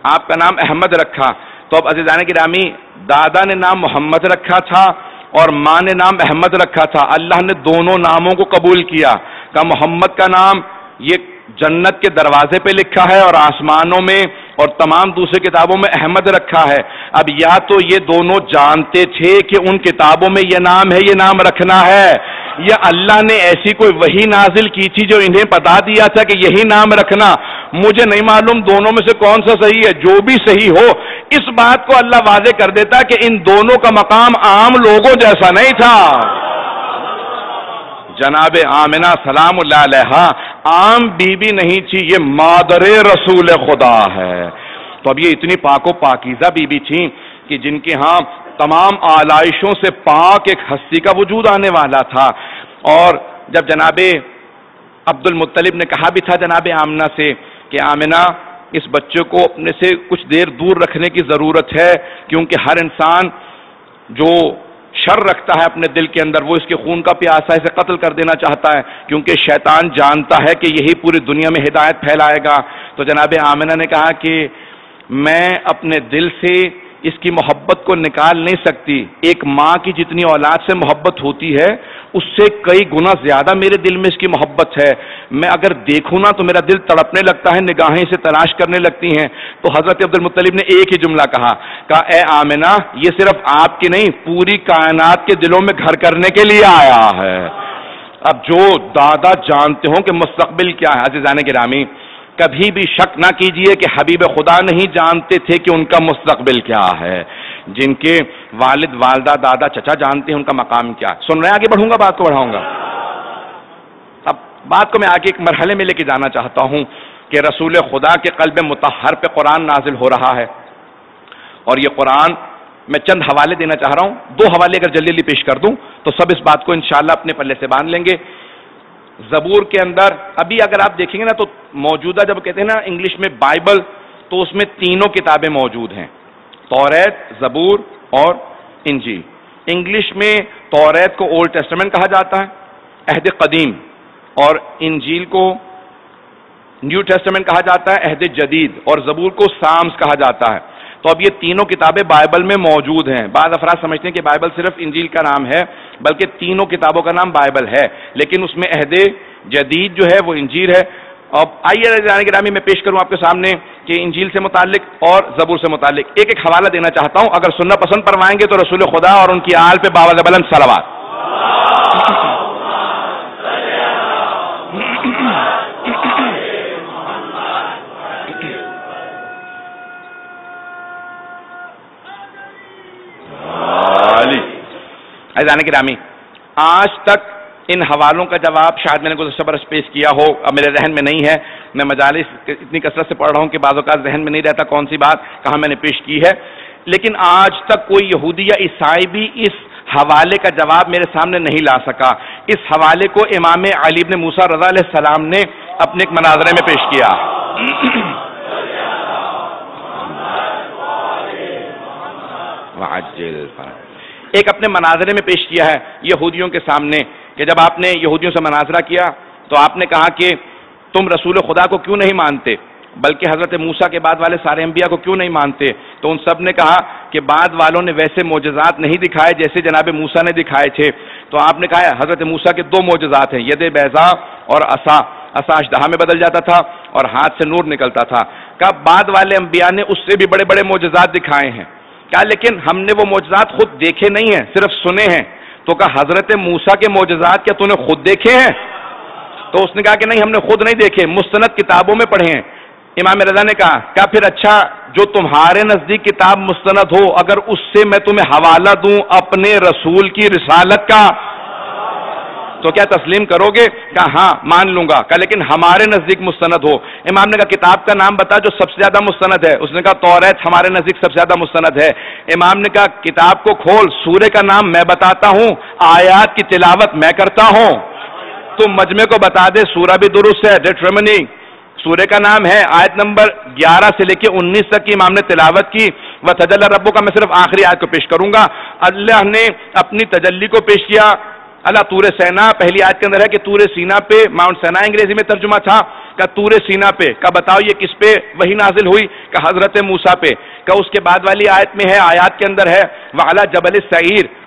آپ کا نام احمد رکھا، تو اب عزیزان گرامی دادا نے نام محمد رکھا تھا اور ماں نے نام احمد رکھا تھا، اللہ نے دونوں ناموں کو قبول کیا، کہ محمد کا نام یہ جنت کے دروازے پہ لکھا ہے اور آسمانوں میں اور تمام دوسری کتابوں میں احمد رکھا ہے۔ اب یا تو یہ دونوں جانتے تھے کہ ان کتابوں میں یہ نام ہے، یہ نام رکھنا ہے، یا اللہ نے ایسی کوئی وحی نازل کی تھی جو انہیں بتا دیا تھا کہ یہی نام رکھنا۔ مجھے نہیں معلوم دونوں میں سے کون سا صحیح ہے، جو بھی صحیح ہو اس بات کو اللہ واضح کر دیتا کہ ان دونوں کا مقام عام لوگوں جیسا نہیں تھا۔ جناب آمنہ سلام اللہ علیہا عام بیوی نہیں تھی، یہ مادر رسول خدا ہے۔ تو اب یہ اتنی پاک و پاکیزہ بیوی تھیں کہ جن کے ہاں تمام آلائشوں سے پاک ایک ہستی کا وجود آنے والا تھا۔ اور جب جناب عبد المطلب نے کہا بھی تھا جناب آمنہ سے کہ آمنہ اس بچے کو اپنے سے کچھ دیر دور رکھنے کی ضرورت ہے، کیونکہ ہر انسان جو شر رکھتا ہے اپنے دل کے اندر وہ اس کے خون کا پیاسا اسے قتل کر دینا چاہتا ہے، کیونکہ شیطان جانتا ہے کہ یہی پوری دنیا میں ہدایت پھیلائے گا۔ تو جناب آمنہ نے کہا کہ میں اپنے دل سے اس کی محبت کو نکال نہیں سکتی، ایک ماں کی جتنی اولاد سے محبت ہوتی ہے اس سے کئی گنا زیادہ میرے دل میں اس کی محبت ہے۔ میں اگر دیکھوں نا تو میرا دل تڑپنے لگتا ہے، نگاہیں اسے تلاش کرنے لگتی ہیں۔ تو حضرت عبد المطلب نے ایک ہی جملہ کہا اے آمنہ یہ صرف آپ کی نہیں پوری کائنات کے دلوں میں گھر کرنے کے لیے آیا ہے۔ اب جو دادا جانتے ہوں کہ مستقبل کیا ہے، عزیزان گرامی کبھی بھی شک نہ کیجئے کہ حبیب خدا نہیں جانتے تھے کہ ان کا مستقبل کیا ہے۔ جن کے والد والدہ دادا چچا جانتے ہیں ان کا مقام کیا ہے۔ سن رہے ہیں؟ آگے بڑھوں گا، بات کو بڑھاؤں گا۔ اب بات کو میں آگے ایک مرحلے میں لے کے جانا چاہتا ہوں کہ رسول خدا کے قلب مطہر پہ قرآن نازل ہو رہا ہے، اور یہ قرآن میں چند حوالے دینا چاہ رہا ہوں، 2 حوالے اگر جلدی جلدی پیش کر دوں تو سب اس بات کو انشاءاللہ اپنے پلے سے باندھ لیں گے۔ زبور کے اندر ابھی اگر آپ دیکھیں گے نا تو موجودہ جب کہتے ہیں نا انگلش میں بائبل، تو اس میں تینوں کتابیں موجود ہیں، توریت، زبور اور انجیل۔ انگلش میں توریت کو اولڈ ٹیسٹمنٹ کہا جاتا ہے، عہد قدیم، اور انجیل کو نیو ٹیسٹمنٹ کہا جاتا ہے، عہد جدید، اور زبور کو سامز کہا جاتا ہے۔ تو اب یہ تینوں کتابیں بائبل میں موجود ہیں۔ بعض افراد سمجھتے ہیں کہ بائبل صرف انجیل کا نام ہے، بلکہ تینوں کتابوں کا نام بائبل ہے، لیکن اس میں عہد جدید جو ہے وہ انجیل ہے۔ اب آئیے عزیزان گرامی میں پیش کروں آپ کے سامنے کہ انجیل سے متعلق اور زبور سے متعلق ایک ایک حوالہ دینا چاہتا ہوں۔ اگر سننا پسند فرمائیں گے تو رسول خدا اور ان کی آل پہ باوجہ بلند صلوات۔ عزیزان گرامی آج تک ان حوالوں کا جواب شاید میں نے گزشتہ برس پیش کیا ہو، اب میرے ذہن میں نہیں ہے، میں مجالس اتنی کثرت سے پڑھ رہا ہوں کہ بعض اوقات ذہن میں نہیں رہتا کون سی بات کہاں میں نے پیش کی ہے، لیکن آج تک کوئی یہودی یا عیسائی بھی اس حوالے کا جواب میرے سامنے نہیں لا سکا۔ اس حوالے کو امام علی بن موسیٰ رضا علیہ السلام نے اپنے ایک مناظرے میں پیش کیا۔ ایک اپنے مناظرے میں پیش کیا ہے یہودیوں کے سامنے کہ جب آپ نے یہودیوں سے مناظرہ کیا تو آپ نے کہا کہ تم رسول خدا کو کیوں نہیں مانتے، بلکہ حضرت موسیٰ کے بعد والے سارے انبیاء کو کیوں نہیں مانتے؟ تو ان سب نے کہا کہ بعد والوں نے ویسے معجزات نہیں دکھائے جیسے جناب موسیٰ نے دکھائے تھے۔ تو آپ نے کہا حضرت موسیٰ کے 2 معجزات ہیں، ید بیضاء اور عصا اشدہا میں بدل جاتا تھا اور ہاتھ سے نور نکلتا تھا۔ کہا بعد والے انبیاء نے اس سے بھی بڑے بڑے معجزات دکھائے ہیں، کہا لیکن ہم نے وہ معجزات خود دیکھے نہیں ہیں، صرف سنے ہیں۔ تو کہا حضرت موسیٰ کے معجزات کیا تو نے خود دیکھے ہیں؟ تو اس نے کہا کہ نہیں ہم نے خود نہیں دیکھے، مستند کتابوں میں پڑھے ہیں۔ امام رضا نے کہا پھر اچھا جو تمہارے نزدیک کتاب مستند ہو اگر اس سے میں تمہیں حوالہ دوں اپنے رسول کی رسالت کا تو کیا تسلیم کرو گے؟ کہا ہاں مان لوں گا۔ کہا لیکن ہمارے نزدیک مستند ہو۔ امام نے کہا کتاب کا نام بتا جو سب سے زیادہ مستند ہے۔ اس نے کہا توریت ہمارے نزدیک سب سے زیادہ مستند ہے۔ امام نے کہا کتاب کو کھول، سورے کا نام میں بتاتا ہوں، آیات کی تلاوت میں کرتا ہوں، تو مجمع کو بتا دے سورہ بھی درست ہے، ڈیٹرمنی سورے کا نام ہے، آیت نمبر 11 سے لے کے 19 تک کی امام نے تلاوت کی۔ وَتَجَلَّى رَبُّكَ میں صرف آخری آیت کو پیش کروں گا۔ اللہ نے اپنی تجلی کو پیش کیا۔ اللہ طور سینا پہلی آیت کے اندر ہے کہ طور سینا پہ، ماؤنٹ سینا انگریزی میں ترجمہ تھا، کہ طور سینا پہ، کہ بتاؤ یہ کس پہ وہی نازل ہوئی؟ کہ حضرت موسیٰ پہ۔ کہ اس کے بعد والی آیت میں ہے، آیات کے اندر ہے وَعَلَى جَبَلِ السَّعِيرِ،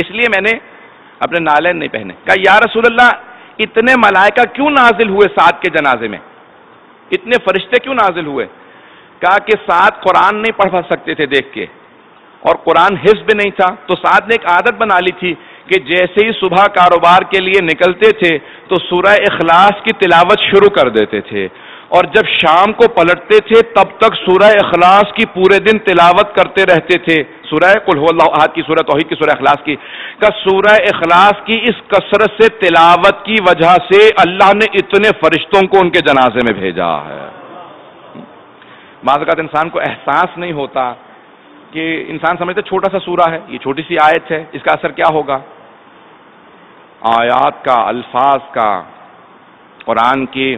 اس لیے میں نے اپنے نالین نہیں پہنے. کہا یا رسول اللہ اتنے ملائکہ کیوں نازل ہوئے سعد کے جنازے میں, اتنے فرشتے کیوں نازل ہوئے؟ کہا کہ سعد قرآن نہیں پڑھ سکتے تھے دیکھ کے, اور قرآن حفظ بھی نہیں تھا, تو سعد نے ایک عادت بنا لی تھی کہ جیسے ہی صبح کاروبار کے لیے نکلتے تھے تو سورہ اخلاص کی تلاوت شروع کر دیتے تھے, اور جب شام کو پلٹتے تھے تب تک سورہ اخلاص کی پورے دن تلاوت کرتے رہتے تھے, سورہ قل هو اللہ احد کی, سورہ توحید کی, سورہ اخلاص کی. کہ سورہ اخلاص کی اس کثرت سے تلاوت کی وجہ سے اللہ نے اتنے فرشتوں کو ان کے جنازے میں بھیجا ہے. بعض اوقات انسان کو احساس نہیں ہوتا کہ انسان سمجھتے چھوٹا سا سورہ ہے, یہ چھوٹی سی آیت ہے, اس کا اثر کیا ہوگا. آیات کا, الفاظ کا, قرآن کی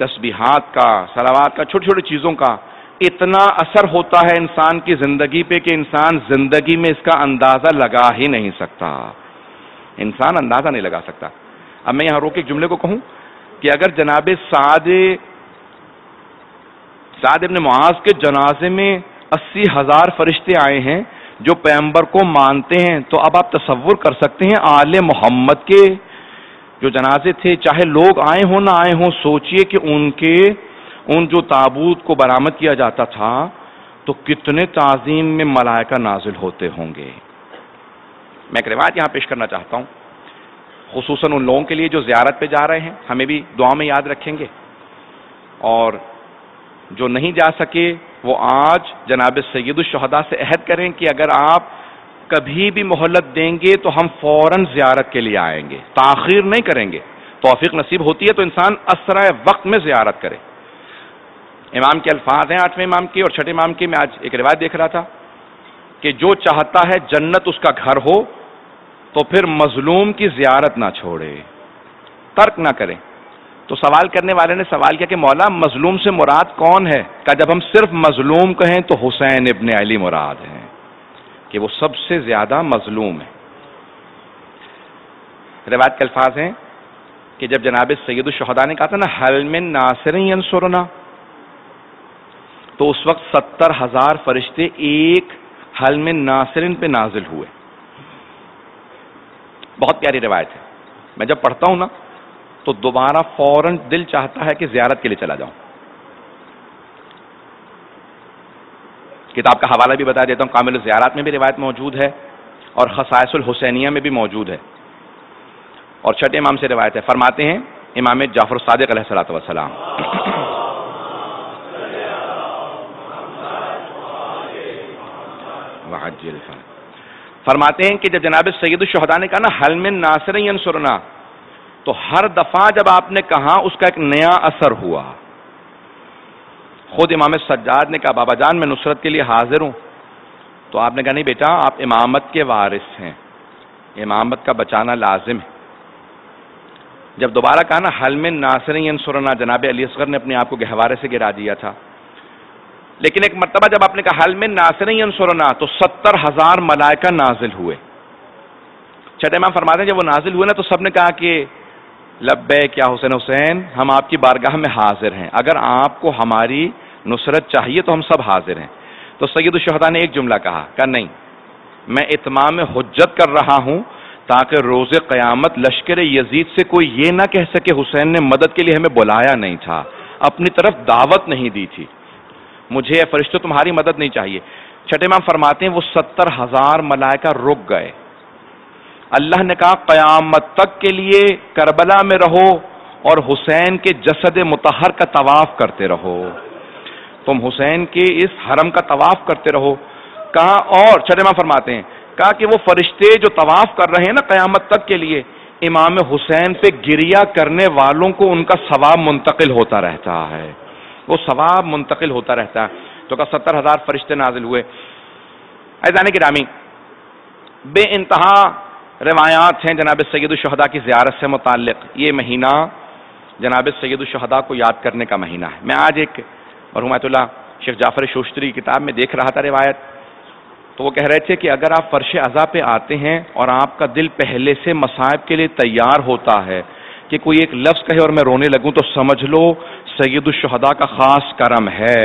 تسبیحات کا, صلوات کا, چھوٹی چھوٹی چیزوں کا اتنا اثر ہوتا ہے انسان کی زندگی پہ کہ انسان زندگی میں اس کا اندازہ لگا ہی نہیں سکتا. انسان اندازہ نہیں لگا سکتا. اب میں یہاں روک کے ایک جملے کو کہوں کہ اگر جناب سعد ابن معاذ کے جنازے میں 80,000 فرشتے آئے ہیں جو پیغمبر کو مانتے ہیں, تو اب آپ تصور کر سکتے ہیں آل محمد کے جو جنازے تھے, چاہے لوگ آئے ہوں نہ آئے ہوں, سوچئے کہ ان جو تابوت کو برآمد کیا جاتا تھا تو کتنے تعظیم میں ملائکہ نازل ہوتے ہوں گے. میں ایک روایت یہاں پیش کرنا چاہتا ہوں, خصوصاً ان لوگوں کے لیے جو زیارت پہ جا رہے ہیں, ہمیں بھی دعا میں یاد رکھیں گے, اور جو نہیں جا سکے وہ آج جناب سید الشہداء سے عہد کریں کہ اگر آپ کبھی بھی مہلت دیں گے تو ہم فوراً زیارت کے لیے آئیں گے, تاخیر نہیں کریں گے. توفیق نصیب ہوتی ہے تو انسان اسرع وقت میں زیارت کرے. امام کے الفاظ ہیں, 8ویں امام کے اور 6 امام کے. میں آج ایک روایت دیکھ رہا تھا کہ جو چاہتا ہے جنت اس کا گھر ہو تو پھر مظلوم کی زیارت نہ چھوڑے, ترک نہ کرے. تو سوال کرنے والے نے سوال کیا کہ مولا مظلوم سے مراد کون ہے؟ کہ جب ہم صرف مظلوم کہیں تو حسین ابن علی مراد ہیں, کہ وہ سب سے زیادہ مظلوم ہے. روایت کے الفاظ ہیں کہ جب جناب سید الشہداء نے کہا تھا نا حل من ناصر ینصرنا, تو اس وقت 70,000 فرشتے ایک حل من ناصرین پہ نازل ہوئے. بہت پیاری روایت ہے. میں جب پڑھتا ہوں نا تو دوبارہ فوراً دل چاہتا ہے کہ زیارت کے لیے چلا جاؤں. کتاب کا حوالہ بھی بتا دیتا ہوں, کامل الزیارات میں بھی روایت موجود ہے اور خصائص الحسینیہ میں بھی موجود ہے. اور 6 امام سے روایت ہے, فرماتے ہیں امام جعفر الصادق علیہ الصلوۃ والسلام فرماتے ہیں کہ جب جناب سید الشہداء نے کہا نا حل من ناصر ینصرنا, تو ہر دفعہ جب آپ نے کہا اس کا ایک نیا اثر ہوا. خود امام سجاد نے کہا بابا جان میں نصرت کے لیے حاضر ہوں. تو آپ نے کہا نہیں بیٹا, آپ امامت کے وارث ہیں, امامت کا بچانا لازم ہے. جب دوبارہ کہا نا حل من ناصر ینصرنا, جناب علی اصغر نے اپنے آپ کو گہوارے سے گرا دیا تھا. لیکن ایک مرتبہ جب آپ نے کہا حل من ناصر ینصرنا تو 70,000 ملائکہ نازل ہوئے. 6 امام فرماتے ہیں جب وہ نازل ہوئے نا تو سب نے کہا کہ لبیک یا حسین حسین, ہم آپ کی بارگاہ میں حاضر ہیں, اگر آپ کو ہماری نصرت چاہیے تو ہم سب حاضر ہیں. تو سید الشہداء نے ایک جملہ کہا نہیں, میں اتمام حجت کر رہا ہوں تاکہ روز قیامت لشکر یزید سے کوئی یہ نہ کہہ سکے حسین نے مدد کے لیے ہمیں بلایا نہیں تھا, اپنی طرف دعوت نہیں دی تھی, مجھے اے فرشتوں تمہاری مدد نہیں چاہیے. 6 امام فرماتے ہیں وہ 70,000 ملائکہ رک گئے. اللہ نے کہا قیامت تک کے لیے کربلا میں رہو اور حسین کے جسد مطہر کا طواف کرتے رہو, تم حسین کے اس حرم کا طواف کرتے رہو. کہا اور 6 امام فرماتے ہیں کہا کہ وہ فرشتے جو طواف کر رہے ہیں نا قیامت تک کے لیے, امام حسین پہ گریہ کرنے والوں کو ان کا ثواب منتقل ہوتا رہتا ہے, وہ ثواب منتقل ہوتا رہتا ہے. تو کہا 70,000 فرشتے نازل ہوئے. عزیزان گرامی, بے انتہا روایات ہیں جناب سید الشہداء کی زیارت سے متعلق. یہ مہینہ جناب سید الشہداء کو یاد کرنے کا مہینہ ہے. میں آج ایک مرحوم آیت اللہ شیخ جعفر شوشتری کی کتاب میں دیکھ رہا تھا روایت, تو وہ کہہ رہے تھے کہ اگر آپ فرش عزا پہ آتے ہیں اور آپ کا دل پہلے سے مصائب کے لیے تیار ہوتا ہے کہ کوئی ایک لفظ کہے اور میں رونے لگوں, تو سمجھ لو سید الشہداء کا خاص کرم ہے,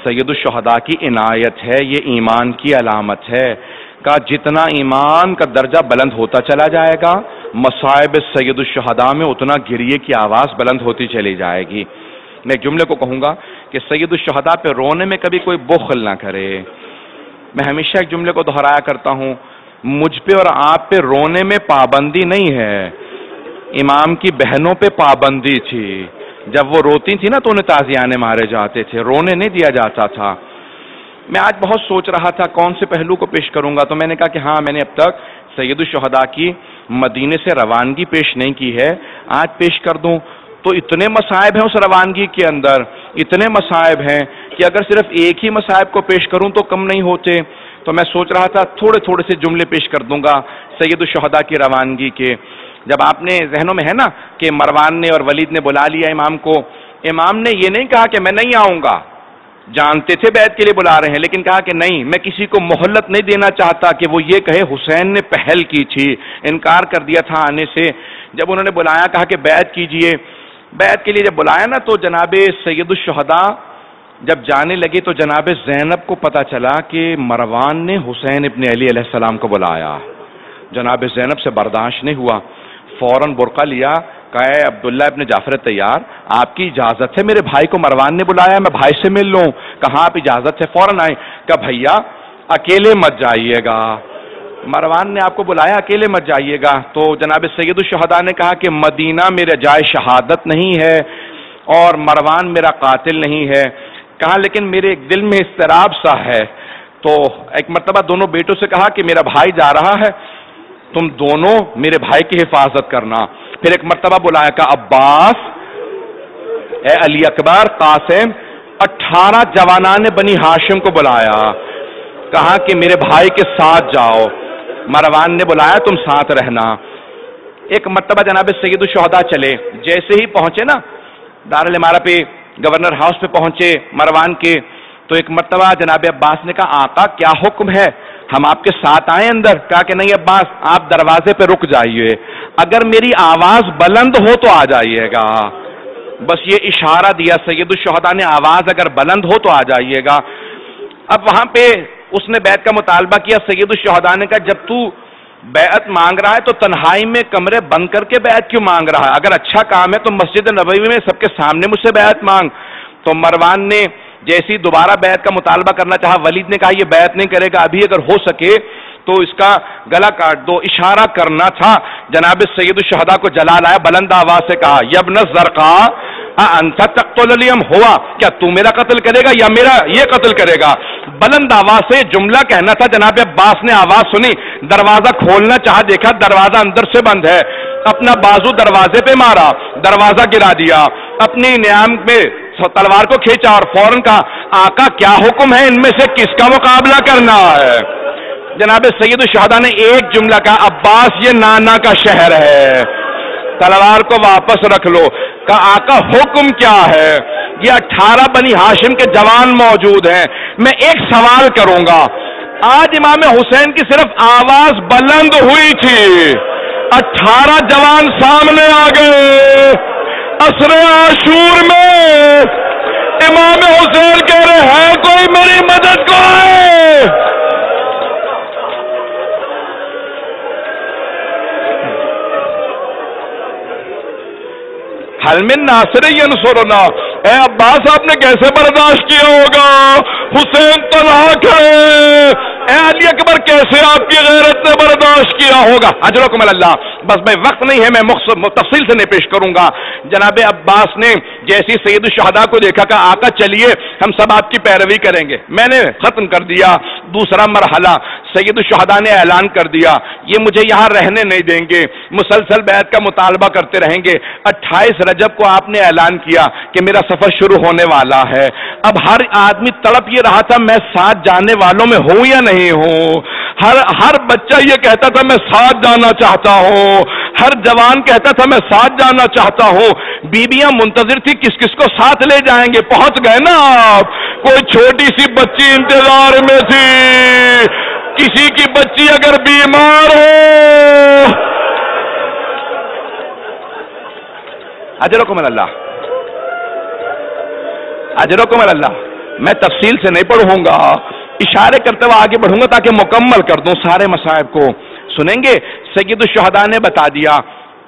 سید الشہداء کی عنایت ہے, یہ ایمان کی علامت ہے. کہا جتنا ایمان کا درجہ بلند ہوتا چلا جائے گا مصائب سید الشہداء میں اتنا گریے کی آواز بلند ہوتی چلی جائے گی. میں ایک جملے کو کہوں گا کہ سید الشہداء پہ رونے میں کبھی کوئی بخل نہ کرے. میں ہمیشہ ایک جملے کو دہرایا کرتا ہوں، مجھ پہ اور آپ پہ رونے میں پابندی نہیں ہے، امام کی بہنوں پہ پابندی تھی. جب وہ روتی تھی نا تو انہیں تازیانے مارے جاتے تھے، رونے نہیں دیا جاتا تھا. میں آج بہت سوچ رہا تھا کون سے پہلو کو پیش کروں گا، تو میں نے کہا کہ ہاں میں نے اب تک سید الشہداء کی مدینے سے روانگی پیش نہیں کی ہے، آج پیش کر دوں. تو اتنے مصائب ہیں اس روانگی کے اندر، اتنے مصائب ہیں کہ اگر صرف ایک ہی مصائب کو پیش کروں تو کم نہیں ہوتے. تو میں سوچ رہا تھا تھوڑے تھوڑے سے جملے پیش کر دوں گا سید الشہداء کی روانگی کے. جب آپ نے ذہنوں میں ہے نا کہ مروان نے اور ولید نے بلا لیا امام کو، امام نے یہ نہیں کہا کہ میں نہیں آؤں گا، جانتے تھے بیعت کے لیے بلا رہے ہیں، لیکن کہا کہ نہیں، میں کسی کو مہلت نہیں دینا چاہتا کہ وہ یہ کہے حسین نے پہل کی تھی، انکار کر دیا تھا آنے سے. جب انہوں نے بلایا کہا کہ بیعت کیجئے، بیعت کے لیے جب بلایا نا تو جناب سید الشہداء جب جانے لگے تو جناب زینب کو پتا چلا کہ مروان نے حسین ابن علی علیہ السلام کو بلایا. جناب زینب سے برداشت نہیں ہوا، فوراً برقع لیا، کہا اے عبداللہ ابن جعفر تیار، آپ کی اجازت ہے میرے بھائی کو مروان نے بلایا، میں بھائی سے مل لوں؟ کہاں آپ اجازت ہے، فوراً آئے. کہا بھیا اکیلے مت جائیے گا، مروان نے آپ کو بلایا، اکیلے مت جائیے گا. تو جناب سید الشہداء نے کہا کہ مدینہ میرا جائے شہادت نہیں ہے اور مروان میرا قاتل نہیں ہے. کہا لیکن میرے ایک دل میں اضطراب سا ہے. تو ایک مرتبہ دونوں بیٹوں سے کہا کہ میرا بھائی جا رہا ہے، تم دونوں میرے بھائی کی حفاظت کرنا. پھر ایک مرتبہ بلایا، کہا عباس، اے علی اکبر، قاسم، 18 جوانان بنی ہاشم کو بلایا، کہا کہ میرے بھائی کے ساتھ جاؤ. مروان نے بلایا تم ساتھ رہنا. ایک مرتبہ جناب سید الشہداء چلے، جیسے ہی پہنچے نا دارالامارہ پہ، گورنر ہاؤس پہ پہنچے مروان کے، تو ایک مرتبہ جناب عباس نے کہا آقا کیا حکم ہے، ہم آپ کے ساتھ آئیں اندر؟ کہا کہ نہیں عباس، آپ دروازے پہ رک جائیے، اگر میری آواز بلند ہو تو آ جائیے گا. بس یہ اشارہ دیا سید الشہداء نے، آواز اگر بلند ہو تو آ جائیے گا. اب وہاں پہ اس نے بیعت کا مطالبہ کیا. سید الشہداء نے کہا جب تو بیعت مانگ رہا ہے تو تنہائی میں کمرے بند کر کے بیعت کیوں مانگ رہا ہے؟ اگر اچھا کام ہے تو مسجد نبوی میں سب کے سامنے مجھ سے بیعت مانگ. تو مروان نے جیسی دوبارہ بیعت کا مطالبہ کرنا چاہا، ولید نے کہا یہ بیعت نہیں کرے گا ابھی، اگر ہو سکے تو اس کا گلا کاٹ دو. اشارہ کرنا تھا. جناب سید الشہداء کو جلال آیا، بلند آواز سے کہا یبن الزرقاء انت تقتل الیم، ہوا کیا تو میرا قتل کرے گا یا میرا یہ قتل کرے گا؟ بلند آواز سے جملہ کہنا تھا. جناب عباس نے آواز سنی، دروازہ کھولنا چاہا، دیکھا دروازہ اندر سے بند ہے، اپنا بازو دروازے پہ مارا، دروازہ گرا دیا، اپنی نیام میں تلوار کو کھینچا اور فوراً کہا آقا کیا حکم ہے، ان میں سے کس کا مقابلہ کرنا ہے؟ جناب سید الشہداء نے ایک جملہ کہا عباس یہ نانا کا شہر ہے، تلوار کو واپس رکھ لو. کہا آقا حکم کیا ہے؟ یہ 18 بنی ہاشم کے جوان موجود ہیں، میں ایک سوال کروں گا. آج امام حسین کی صرف آواز بلند ہوئی تھی، 18 جوان سامنے آ گئے. عصر عاشور میں امام حسین کہہ رہے ہیں کوئی میری مدد کو آئے. حل من ناصر ینصرنا. اے عباس آپ نے کیسے برداشت کیا ہوگا؟ حسین تنہا کھڑے. اے علی اکبر کیسے آپ کی غیرت نے برداشت کیا ہوگا؟ اجرکم اللہ. بس میں وقت نہیں ہے، میں تفصیل سے نہیں پیش کروں گا. جناب عباس نے جیسی سید الشہداء کو دیکھا کہ آقا چلیے ہم سب آپ کی پیروی کریں گے. میں نے ختم کر دیا دوسرا مرحلہ. سید الشہداء نے اعلان کر دیا یہ مجھے یہاں رہنے نہیں دیں گے، مسلسل بیعت کا مطالبہ کرتے رہیں گے. 28 رجب کو آپ نے اعلان کیا کہ میرا سفر شروع ہونے والا ہے. اب ہر آدمی تڑپ یہ رہا تھا میں ساتھ جانے والوں میں ہوں یا نہیں ہوں. ہر بچہ یہ کہتا تھا میں ساتھ جانا چاہتا ہوں، ہر جوان کہتا تھا میں ساتھ جانا چاہتا ہوں. بیویاں منتظر تھی کس کس کو ساتھ لے جائیں گے. پہنچ گئے نا آپ. کوئی چھوٹی سی بچی انتظار میں تھی، کسی کی بچی اگر بیمار ہو. اجرکم اللہ، اجرکم اللہ. میں تفصیل سے نہیں پڑھوں گا، اشارے کرتے ہوئے آگے بڑھوں گا تاکہ مکمل کر دوں سارے مصائب کو. سنیں گے؟ سید الشہداء نے بتا دیا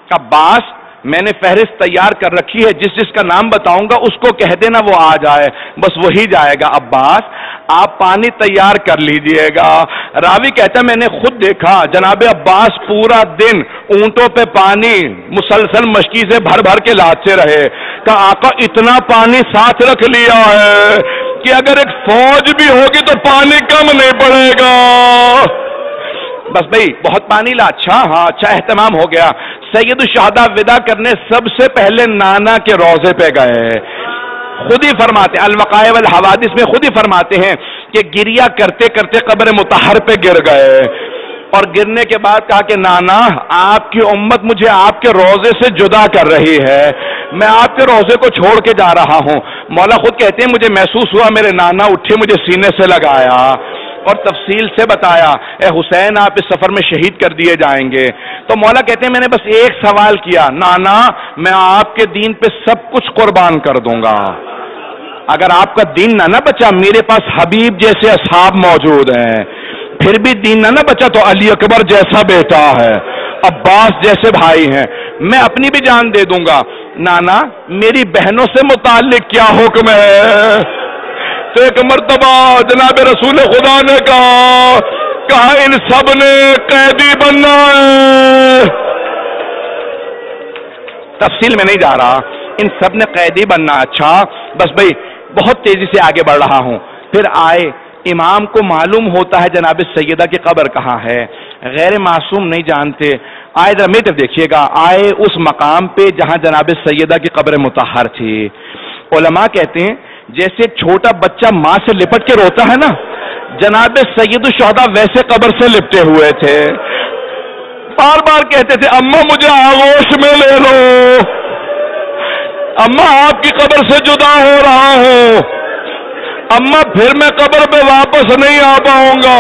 کہ عباس میں نے فہرست تیار کر رکھی ہے، جس جس کا نام بتاؤں گا اس کو کہہ دینا وہ آ جائے، بس وہی جائے گا. عباس آپ پانی تیار کر لیجئے گا. راوی کہتا ہے میں نے خود دیکھا جناب عباس پورا دن اونٹوں پہ پانی مسلسل مشکی سے بھر بھر کے لاتے رہے. کہ آقا اتنا پانی ساتھ رکھ لیا ہے کہ اگر ایک فوج بھی ہوگی تو پانی کم نہیں پڑے گا. بس بھئی بہت پانی لا. اچھا ہاں اچھا اہتمام ہو گیا. سید الشہداء ودا کرنے سب سے پہلے نانا کے روضے پہ گئے. خود ہی فرماتے ہیں الوقائع والحوادث میں خود ہی فرماتے ہیں کہ گریا کرتے کرتے قبر مطہر پہ گر گئے، اور گرنے کے بعد کہا کہ نانا آپ کی امت مجھے آپ کے روضے سے جدا کر رہی ہے، میں آپ کے روضے کو چھوڑ کے جا رہا ہوں. مولا خود کہتے ہیں مجھے محسوس ہوا میرے نانا اٹھے مجھے سینے سے لگایا اور تفصیل سے بتایا اے حسین آپ اس سفر میں شہید کر دیے جائیں گے. تو مولا کہتے ہیں میں نے بس ایک سوال کیا، نانا میں آپ کے دین پہ سب کچھ قربان کر دوں گا، اگر آپ کا دین نہ بچا میرے پاس حبیب جیسے اصحاب موجود ہیں، پھر بھی دین نہ بچا تو علی اکبر جیسا بیٹا ہے، عباس جیسے بھائی ہیں، میں اپنی بھی جان دے دوں گا. نانا میری بہنوں سے متعلق کیا حکم ہے؟ تو ایک مرتبہ جناب رسول خدا نے کہا ان سب نے قیدی بننا ہے. تفصیل میں نہیں جا رہا، ان سب نے قیدی بننا. اچھا بس بھئی بہت تیزی سے آگے بڑھ رہا ہوں. پھر آئے امام کو معلوم ہوتا ہے جناب سیدہ کی قبر کہاں ہے، غیر معصوم نہیں جانتے. آئے ذرا میٹر دیکھیے گا، آئے اس مقام پہ جہاں جناب سیدہ کی قبر مطہر تھی. علماء کہتے ہیں جیسے چھوٹا بچہ ماں سے لپٹ کے روتا ہے نا، جناب سید الشہداء ویسے قبر سے لپٹے ہوئے تھے. بار بار کہتے تھے اماں مجھے آغوش میں لے لو، اماں آپ کی قبر سے جدا ہو رہا ہوں، اماں پھر میں قبر پہ واپس نہیں آ پاؤں گا.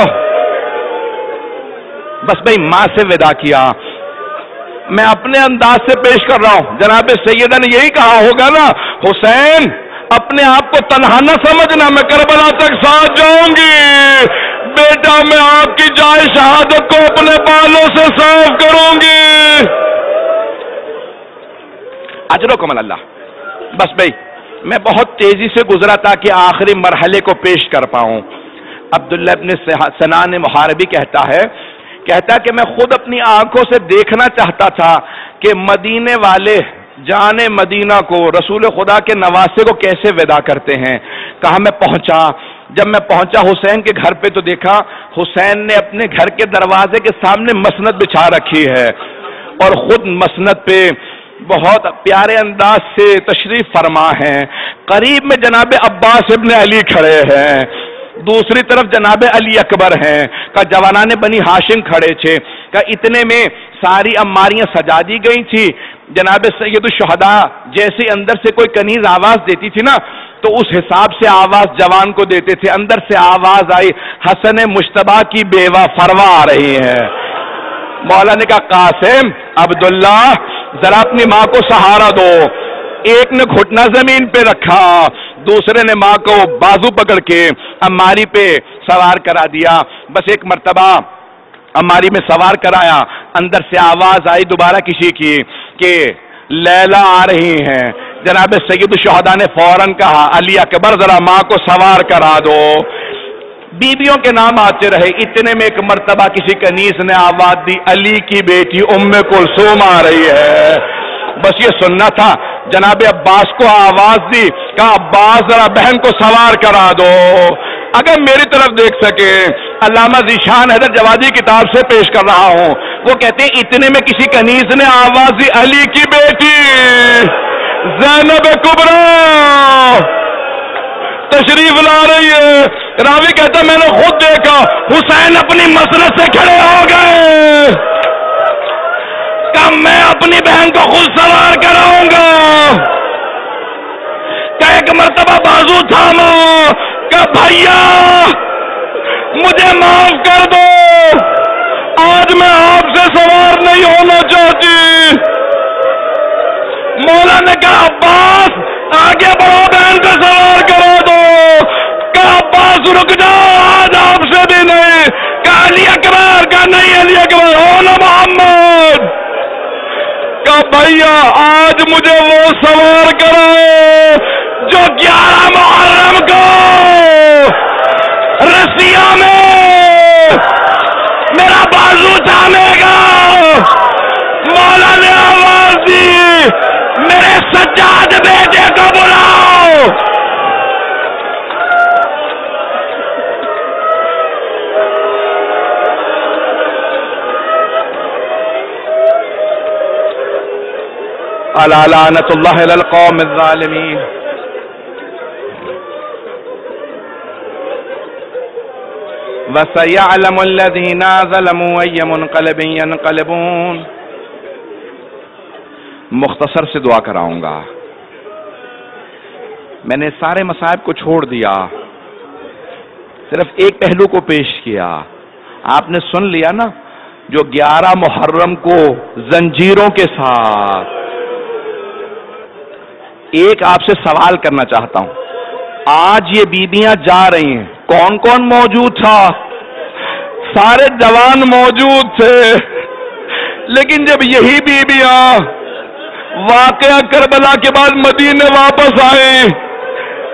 بس بھئی ماں سے ودا کیا. میں اپنے انداز سے پیش کر رہا ہوں، جناب سیدہ نے یہی کہا ہوگا نا حسین اپنے آپ کو تنہا نہ سمجھنا، میں کربلا تک ساتھ جاؤں گی، بیٹا میں آپ کی جائے شہادت کو اپنے بالوں سے صاف کروں گی. اجرکم اللہ. بس بھئی میں بہت تیزی سے گزرا تاکہ آخری مرحلے کو پیش کر پاؤں. عبداللہ ابن سنان محاربی کہتا ہے کہ میں خود اپنی آنکھوں سے دیکھنا چاہتا تھا کہ مدینے والے جانے مدینہ کو رسول خدا کے نواسے کو کیسے ودا کرتے ہیں. کہاں میں پہنچا، جب میں پہنچا حسین کے گھر پہ تو دیکھا حسین نے اپنے گھر کے دروازے کے سامنے مسند بچھا رکھی ہے اور خود مسند پہ بہت پیارے انداز سے تشریف فرما ہیں. قریب میں جناب عباس ابن علی کھڑے ہیں، دوسری طرف جناب علی اکبر ہیں، کا جوانان بنی ہاشم کھڑے تھے. کا اتنے میں ساری اماریاں سجا دی گئی تھی. جناب سید الشہداء جیسے اندر سے کوئی کنیز آواز دیتی تھی نا تو اس حساب سے آواز جوان کو دیتے تھے. اندر سے آواز آئی حسن مشتبہ کی بیوہ فروا آ رہی ہے. مولا نے کہا قاسم عبداللہ ذرا اپنی ماں کو سہارا دو. ایک نے گھٹنا زمین پہ رکھا، دوسرے نے ماں کو بازو پکڑ کے اماری پہ سوار کرا دیا. بس ایک مرتبہ اماری میں سوار کرایا، اندر سے آواز آئی دوبارہ کسی کی کہ لیلا آ رہی ہیں. جناب سید الشہداء نے فوراً کہا علی اکبر ذرا ماں کو سوار کرا دو. بیویوں کے نام آتے رہے. اتنے میں ایک مرتبہ کسی کنیز نے آواز دی علی کی بیٹی ام کلثوم آ رہی ہے. بس یہ سننا تھا. جناب عباس کو آواز دی، کہا عباس ذرا بہن کو سوار کرا دو. اگر میری طرف دیکھ سکے، علامہ ذیشان حیدر جوادی کتاب سے پیش کر رہا ہوں، وہ کہتے ہیں اتنے میں کسی کنیز نے آواز دی علی کی بیٹی زینب کبریٰ تشریف لا رہی ہے. راوی کہتا میں نے خود دیکھا حسین اپنی مسند سے کھڑے ہو گئے. کہ میں اپنی بہن کو خود سوار کراؤں گا. کہ ایک مرتبہ بازو تھاما کہ بھیا مجھے معاف کر دو، آج میں آپ سے سوار نہیں ہونا چاہتی. مولا نے کہا عباس آگے بڑھو بہن کو سوار کرا دو. کہ عباس رک جاؤ، آج بھیا آج مجھے وہ سوار کرو جو 11 محرم کو رسیوں میں میرا بازو تھامے گا. مولا نے آواز دی میرے سجاد بیٹے کو بلاؤ. الا لعنۃ اللہ علی القوم الظالمین. وَسَيَعْلَمُ الَّذِينَ ظَلَمُوا أَيَّ مُنقَلِبٍ يَنقَلِبُونَ. مختصر سے دعا کراؤں گا. میں نے سارے مصائب کو چھوڑ دیا, صرف ایک پہلو کو پیش کیا. آپ نے سن لیا نا, جو 11 محرم کو زنجیروں کے ساتھ. ایک آپ سے سوال کرنا چاہتا ہوں. آج یہ بیویاں جا رہی ہیں, کون کون موجود تھا؟ سارے جوان موجود تھے. لیکن جب یہی بیویاں واقعہ کربلا کے بعد مدینے واپس آئیں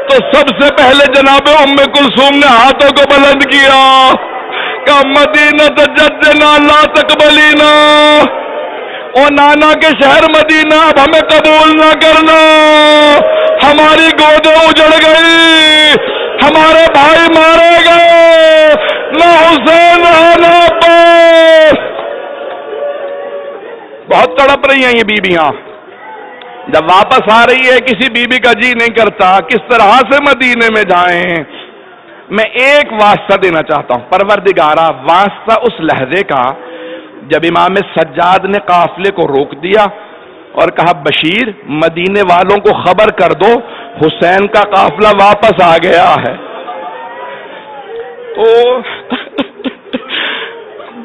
تو سب سے پہلے جناب ام کلثوم نے ہاتھوں کو بلند کیا کہ مدینہ جدنا لا تقبلینا, او نانا کے شہر مدینہ اب ہمیں قبول نہ کرنا. ہماری گودیں اجڑ گئی, ہمارے بھائی مارے گئے, نہ حسین نہ عباس. بہت تڑپ رہی ہیں یہ بیویاں. جب واپس آ رہی ہے کسی بیوی کا جی نہیں کرتا کس طرح سے مدینے میں جائیں. میں ایک واسطہ دینا چاہتا ہوں پروردگارہ, واسطہ اس لہجے کا جب امام سجاد نے قافلے کو روک دیا اور کہا بشیر مدینے والوں کو خبر کر دو حسین کا قافلہ واپس آ گیا ہے. تو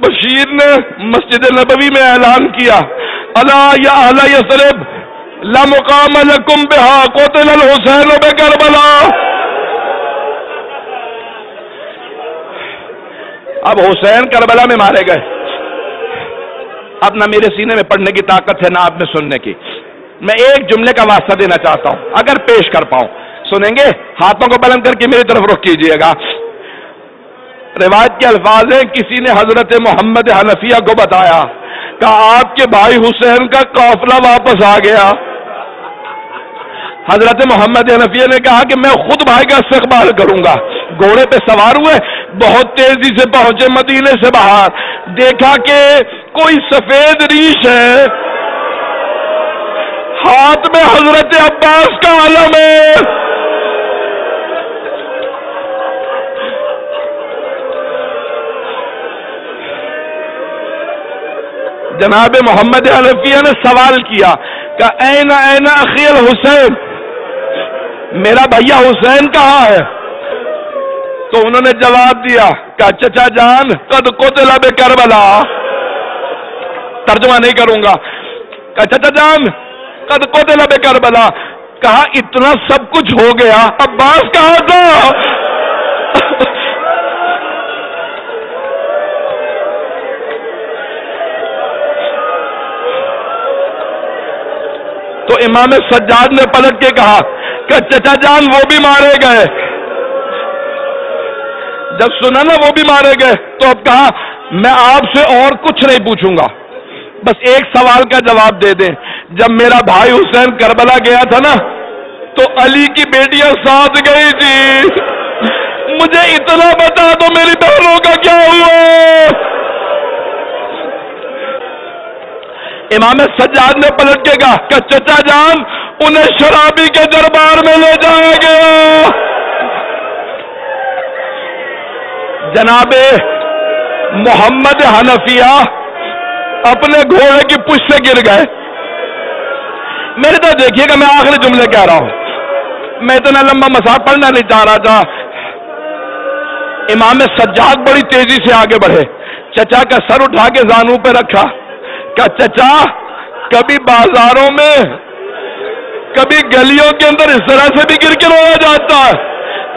بشیر نے مسجد نبوی میں اعلان کیا الا یا اہل یثرب لا مقام لکم بہا قتل الحسین بکربلا. اب حسین کربلا میں مارے گئے. اب نہ میرے سینے میں پڑھنے کی طاقت ہے نہ آپ میں سننے کی. میں ایک جملے کا واسطہ دینا چاہتا ہوں اگر پیش کر پاؤں. سنیں گے؟ ہاتھوں کو بلند کر کے میری طرف رخ کیجئے گا. روایت کے الفاظ ہیں کسی نے حضرت محمد حنفیہ کو بتایا کہ آپ کے بھائی حسین کا قافلہ واپس آ گیا. حضرت محمد حنفیہ نے کہا کہ میں خود بھائی کا استقبال کروں گا. گھوڑے پہ سوار ہوئے, بہت تیزی سے پہنچے مدینے سے باہر. دیکھا کہ کوئی سفید ریش ہے, ہاتھ میں حضرت عباس کا علم ہے. جناب محمد حنفیہ نے سوال کیا کہ این اخی الحسین, میرا بھیا حسین کہاں ہے؟ تو انہوں نے جواب دیا کہ چچا جان قد قتل بکربلا. ترجمہ نہیں کروں گا. کہ چچا جان قد قتل بکربلا. کہا اتنا سب کچھ ہو گیا, عباس کہاں تھا؟ تو امام سجاد نے پلٹ کے کہا کہ چچا جان وہ بھی مارے گئے. جب سنا نا وہ بھی مارے گئے تو اب کہا میں آپ سے اور کچھ نہیں پوچھوں گا, بس ایک سوال کا جواب دے دیں. جب میرا بھائی حسین کربلا گیا تھا نا تو علی کی بیٹیاں ساتھ گئی تھی. مجھے اتنا بتا دو میری بہنوں کا کیا ہوا؟ امام سجاد نے پلٹ کے کہا کہ چچا جان انہیں شرابی کے دربار میں لے جایا گیا. جناب محمد حنفیہ اپنے گھوڑے کی پشت سے گر گئے. میرے تو دیکھیے کہ میں آخری جملے کہہ رہا ہوں, میں اتنا لمبا مسائل پڑھنا نہیں چاہ رہا تھا. امام سجاد بڑی تیزی سے آگے بڑھے, چچا کا سر اٹھا کے زانوں پہ رکھا. کہ چچا کبھی بازاروں میں کبھی گلیوں کے اندر اس طرح سے بھی گر کے رویا جاتا ہے,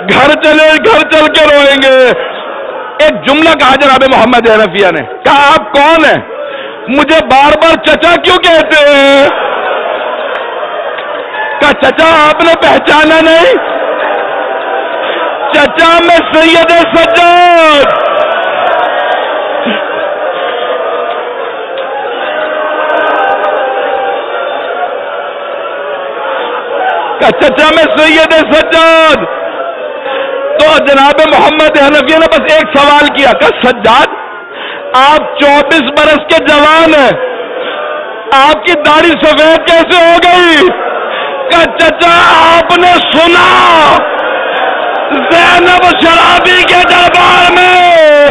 گھر چل کے روئیں گے. ایک جملہ کہا جناب محمد حنفیہ نے, کہا آپ کون ہیں؟ مجھے بار بار چچا کیوں کہتے ہیں؟ کہا چچا آپ نے پہچانا نہیں؟ چچا میں سید سجاد. کہا چچا میں سید سجاد. تو جناب محمد حنفیہ نے بس ایک سوال کیا، کہا سجاد آپ 24 برس کے جوان ہیں، آپ کی داڑھی سفید کیسے ہو گئی؟ کہا چچا آپ نے سنا زینب شرابی کے دربار میں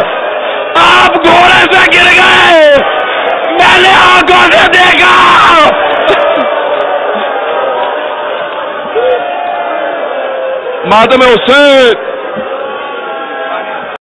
آپ گھوڑے سے گر گئے، میں نے آنکھوں سے دیکھا. ماتم حسین